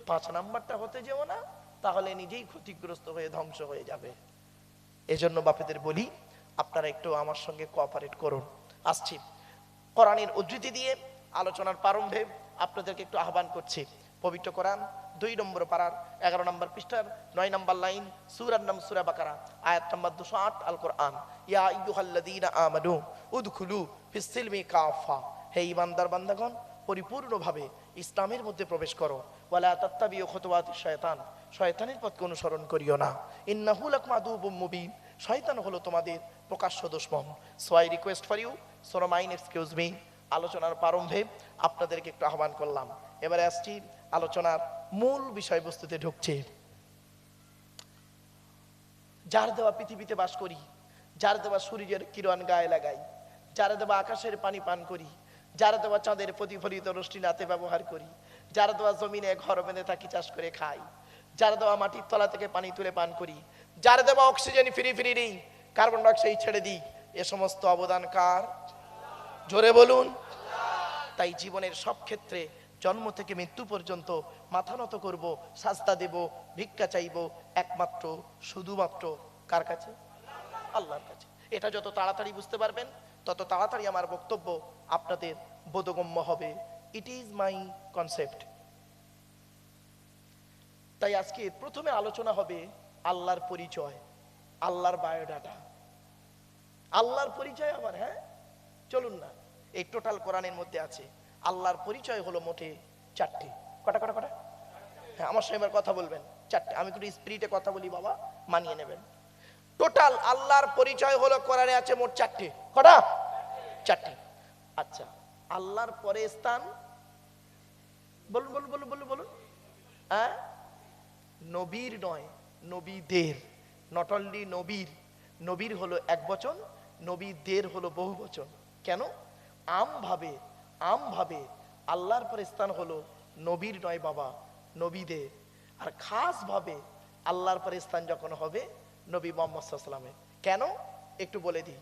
5 নাম্বারটা হতে যেও না, তাহলে নিজেই ক্ষতিগ্রস্ত হয়ে ধ্বংস হয়ে যাবে। এজন্য বাপেদের বলি আপনারা একটু আমার সঙ্গে কোঅপারেট করুন। আসছি কোরআনের উদ্ধৃতি দিয়ে আলোচনার প্রারম্ভে আপনাদেরকে একটু আহ্বান করছি। পবিত্র কোরআন 2 নম্বর পারার 11 নম্বর পৃষ্ঠার 9 নম্বর লাইন, সূরার নাম সূরা বাকারা, আয়াত নম্বর 208। আল কোরআন ইয়া আইয়ুহাল্লাযীনা আমানু উদখুলু ফিস সিলমি কাফা, হে ঈমানদার বান্দাগণ পরিপূর্ণভাবে ইসলামের মধ্যে প্রবেশ করো। ওয়ালা তাত্তাবিউ খুতুওয়াতিশ শায়তান, শয়তানের পথকে অনুসরণ করিও না। ইন্নাহু লাকুম আদুউম মুবিন, শয়তান হলো তোমাদের প্রকাশ্য দুশমন। So I request for you, so mind excuse me. আলোচনার প্রারম্ভে আপনাদেরকে একটু আহ্বান করলাম। এবারে আসছি আলোচনার মূল বিষয়বস্তুতে ঢুকছে। যার দেওয়া পৃথিবীতে বাস করি, যার দেওয়া সূর্যের কিরণ গায়ে লাগাই, যার দেওয়া আকাশের পানি পান করি, যার দেওয়া চাঁদের প্রতিফলিত রশ্মি নাতে ব্যবহার করি, যার দেওয়া জমিনে ঘর বেঁধে থাকি, চাষ করে খাই, যার দেওয়া মাটির তলা থেকে পানি তুলে পান করি, যার দেওয়া অক্সিজেন ফ্রি ফ্রি নেই, কার্বন ডাইঅক্সাইড ছেড়ে দিই, এ সমস্ত অবদান কার? জোরে বলুন। তাই জীবনের সব ক্ষেত্রে জন্ম থেকে মৃত্যু পর্যন্ত মাথা নত করব, সাজদা দেব, ভিক্ষা চাইব একমাত্র শুধুমাত্র কার কাছে? আল্লাহর কাছে। এটা যত তাড়াতাড়ি বুঝতে পারবেন তত তাড়াতাড়ি আমার বক্তব্য আপনাদের বোধগম্য হবে। It is my concept. তাই আজকে প্রথমে আলোচনা হবে আল্লাহর পরিচয়, আল্লাহর বায়োডাটা। আল্লাহর পরিচয় আমার, হ্যাঁ চলুন না, এই টোটাল কোরআনের মধ্যে আছে। আল্লাহর পরিচয় হলো মোটে 4টি। কটা কটা কটা? হ্যাঁ, আমার সঙ্গে এবার কথা বলবেন 4টে। আমি একটু স্পিরিটে কথা বলি বাবা, মানিয়ে নেবেন। টোটাল আল্লাহর পরিচয় হলো কোরআনে আছে মোট 4টে। কটা? 4টে। আচ্ছা, আল্লাহর পরে স্থান বলুন বলুন বলুন বলুন বলুন। হ্যাঁ, নবীর নয়, নবীদের। নট অনলি নবীর, নবীর হলো এক বচন, নবীদের হলো বহু বচন। কেন? আমভাবে আল্লাহর পরে স্থান হলো নবীর নয় বাবা, নবীদের। আর খাস ভাবে আল্লাহর পরে স্থান যখন হবে নবী মুহাম্মদ সাল্লাল্লাহু আলাইহি ওয়াসাল্লামের। কেন একটু বলে দিই।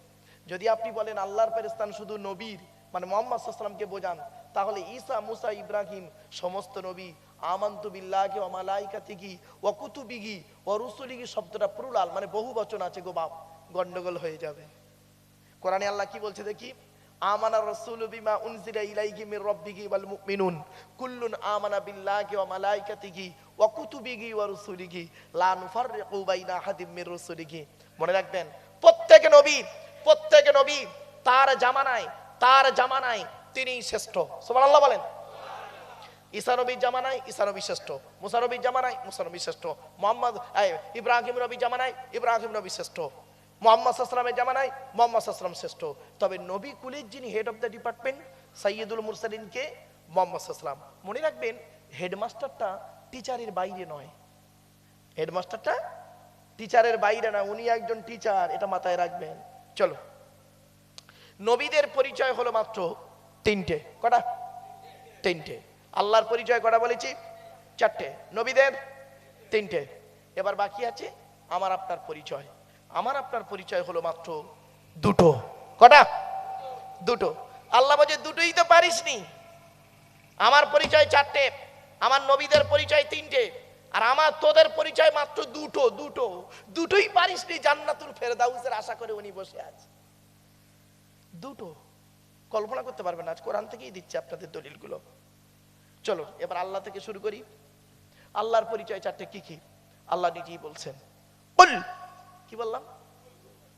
যদি আপনি বলেন আল্লাহর পরে স্থান শুধু নবীর, মানে মুহাম্মদ সাল্লাল্লাহু আলাইহি ওয়াসাল্লামকে বোঝান, তাহলে ঈসা, মুসা, ইব্রাহিম সমস্ত নবী, আমানতু বিল্লাহি ওয়া মালাইকাতিহি ওয়া কুতুবিহি ওয়া রুসুলিহি শব্দটা প্লুরাল, মানে বহু বচন আছে গো বাপ, গন্ডগোল হয়ে যাবে। কোরআনে আল্লাহ কি বলছে দেখি? আমানা রাসূলু বিমা উনজিলা ইলাইহি মির রাব্বিহি ওয়াল মুমিনুন কুল্লুন আমানা বিল্লাহি ওয়া মালাইকাতিহি ওয়া কুতুবিহি ওয়া রুসুলিহি লা নুফাররিকু বাইনা আহাদিম মির রুসুলিহি। মনে রাখবেন, প্রত্যেক নবী তার জামানায় তিনি শ্রেষ্ঠ। সুবহানাল্লাহ বলেন। ঈসা নবীর জামানায় ঈসা নবী শ্রেষ্ঠ, মুসা নবীর জামানায় মুসা নবী শ্রেষ্ঠ, মুহাম্মদ ইব্রাহিম নবীর জামানায় ইব্রাহিম নবী শ্রেষ্ঠ, মুহাম্মদ সাল্লাল্লাহু আলাইহি ওয়াসাল্লামের জামানায় মুহাম্মদ সাল্লাল্লাহু আলাইহি ওয়াসাল্লাম শ্রেষ্ঠ, তবে নবী কুলের যিনি হেড অফ দ্য ডিপার্টমেন্ট সাইয়্যিদুল মুরসালিনকে মুহাম্মদ সাল্লাল্লাহু আলাইহি ওয়াসাল্লাম। মনে রাখবেন, হেডমাস্টারটা টিচারের বাইরে নয়, হেডমাস্টারটা টিচারের বাইরে না, উনি একজন টিচার, এটা মাথায় রাখবেন। চলো, নবীদের পরিচয় হলো মাত্র তিনটে। কটা? তিনটে। আল্লাহর পরিচয় কটা বলেছি? চারটে। নবীদের তিনটে। এবার বাকি আছে আমার আপনার পরিচয়। আমার আপনার পরিচয় হলো মাত্র দুটো। কটা? দুটো। আল্লাহ বলে দুটোই তো পারিসনি। আমার পরিচয় চারটে, আমার নবীদের পরিচয় তিনটে, আর আমার তোদের পরিচয় মাত্র দুটো। দুটোই পারিসনি, জান্নাতুল ফেরদাউসের আশা করে উনি বসে আছে। দুটো কল্পনা করতে পারবেন, আজ কোরআন থেকেই দিচ্ছে আপনাদের দলিলগুলো। চলো এবার আল্লাহ থেকে শুরু করি। আল্লাহর পরিচয় চারটে। কি কি? আল্লাহ নিজেই বলছেন, কুল। কি বললাম?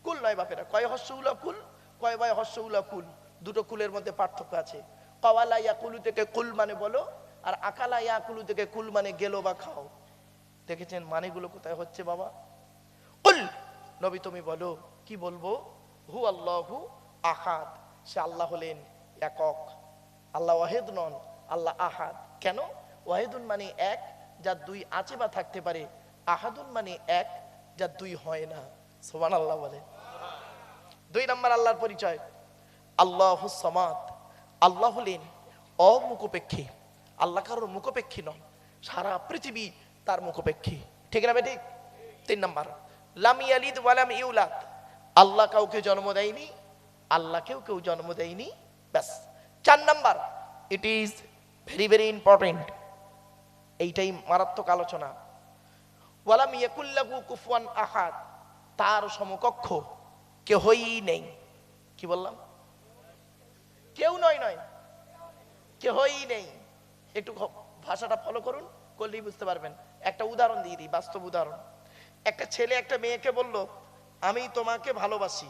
কুল নয় বাপেরা, কয় হস্যউলা কুল, কয় বায় হস্যউলা কুল। দুটো কুলের মধ্যে পার্থক্য আছে। কাওয়ালা ইয়াকুলু থেকে কুল মানে বলো, আর আকালা ইয়াকুলু থেকে কুল মানে গেলো বা খাও। দেখেছেন মানেগুলো কোথায় হচ্ছে বাবা? কুল, নবী তুমি বলো। কি বলবো? হু আল্লাহু আহাদ, সে আল্লাহ হলেন একক। আল্লাহ ওয়াহিদ নন, আল্লাহ আহাদ। কেন? ওয়াহিদুন মানে এক, যার দুই আছে বা থাকতে পারে। আহাদুন মানে এক, যার দুই হয় না। সুবহানাল্লাহ বলে। দুই নম্বর আল্লাহর পরিচয় আল্লাহুস সামাদ, আল্লাহ হলেন অমুখপেক্ষী। আল্লাহ কারোর মুখপেক্ষী নন, সারা পৃথিবী তার মুখপেক্ষী। ঠিক না বেঠিক? তিন নম্বর লাম ইয়ালিদ ওয়া লাম ইউলাদ, আল্লাহ কাউকে জন্ম দেয়নি, আল্লাহকেও কেউ জন্ম দেয়নি। ব্যাস। চার নম্বর, it is very very important, এইটাই মারাত্মক আলোচনা। ওয়ালাম ইয়াকুল্লাহু কুফুয়ান আহাদ, তার সমকক্ষ কেউই নেই। কি বললাম? কেউ নয়, কেউই নেই। একটু ভাষাটা ফলো করুন, করলেই বুঝতে পারবেন। একটা উদাহরণ দিয়ে দিই, বাস্তব উদাহরণ। একটা ছেলে একটা মেয়েকে বলল আমি তোমাকে ভালোবাসি,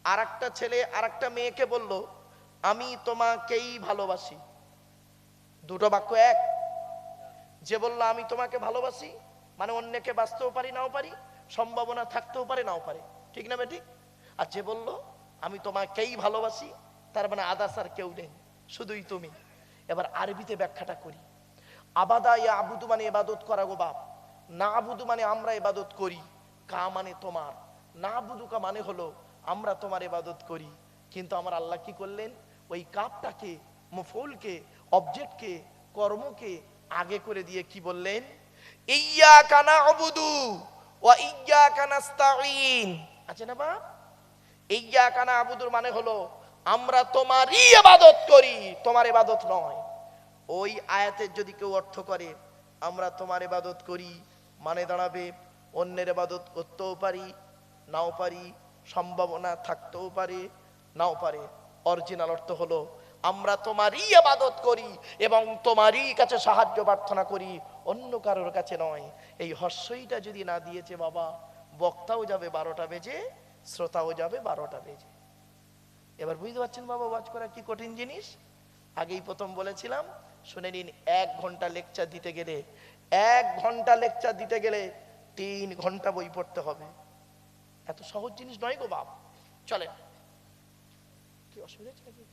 আর একটা ছেলে আর একটা মেয়েকে বলল আমি তোমাকেই ভালোবাসি। দুটো বাক্য এক? যে বলল আমি তোমাকে ভালোবাসি মানে অন্যকে বাঁচতেও পারি নাও পারি, সম্ভাবনা থাকতেও পারে নাও পারে। ঠিক না বেটি? আর যে বলল আমি তোমাকেই ভালোবাসি, তার মানে আদাস আর কেউ নেই, শুধুই তুমি। এবার আরবিতে ব্যাখ্যাটা করি। আবাদা ইয়া আবুদু মানে ইবাদত করা গো বাপ, না আবুদু মানে আমরা ইবাদত করি, কা মানে তোমার, না আবুদু কা মানে হলো আমরা তোমার ইবাদত করি। কিন্তু আমার আল্লাহ কি করলেন? ওই কাপটাকে, মফউলকে, অবজেক্টকে, কর্মকে আগে করে দিয়ে কি বললেন? ইয়্যাকা না'বুদু ওয়া ইয়্যাকা নাস্তাঈন। আছে না বাপ? ইয়্যাকা না'বুদুর মানে হলো আমরা তোমারই ইবাদত করি, তোমার ইবাদত নয়। ওই আয়াতের যদি কেউ অর্থ করে আমরা তোমার ইবাদত করি, মানে দাঁড়াবে অন্যের ইবাদত করতেও পারি নাও পারি, সম্ভাবনা থাকতেও পারে নাও পারে। অরিজিনাল অর্থ হলো আমরা তোমারই ইবাদত করি এবং তোমারই কাছে সাহায্য প্রার্থনা করি, অন্য কারোর কাছে নয়। এই হর্ষইটা যদি না দিয়েছে বাবা, বক্তাও যাবে 12টা বেজে, শ্রোতাও যাবে 12টা বেজে। এবার বুঝতে পারছেন বাবা ওয়াজ করা কি কঠিন জিনিস? আগেই প্রথম বলেছিলাম, শুনে নিন। 1 ঘন্টা লেকচার দিতে গেলে 1 ঘন্টা লেকচার দিতে গেলে 3 ঘন্টা বই পড়তে হবে। এত সহজ জিনিস নয় গো বাপ। চলেন, কি অসুবিধা হচ্ছে নাকি?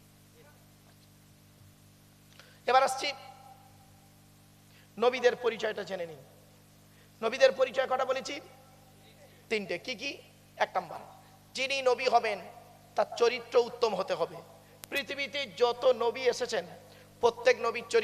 এবার আসছি নবীদের পরিচয়টা জেনে নিন। নবীদের পরিচয় কটা বলেছি? তিনটে। কি কি? 1 নাম্বার, যিনি নবী হবেন তার চরিত্র উত্তম হতে হবে। পৃথিবীতে যত নবী এসেছেন প্রত্যেক নবীর চরিত্র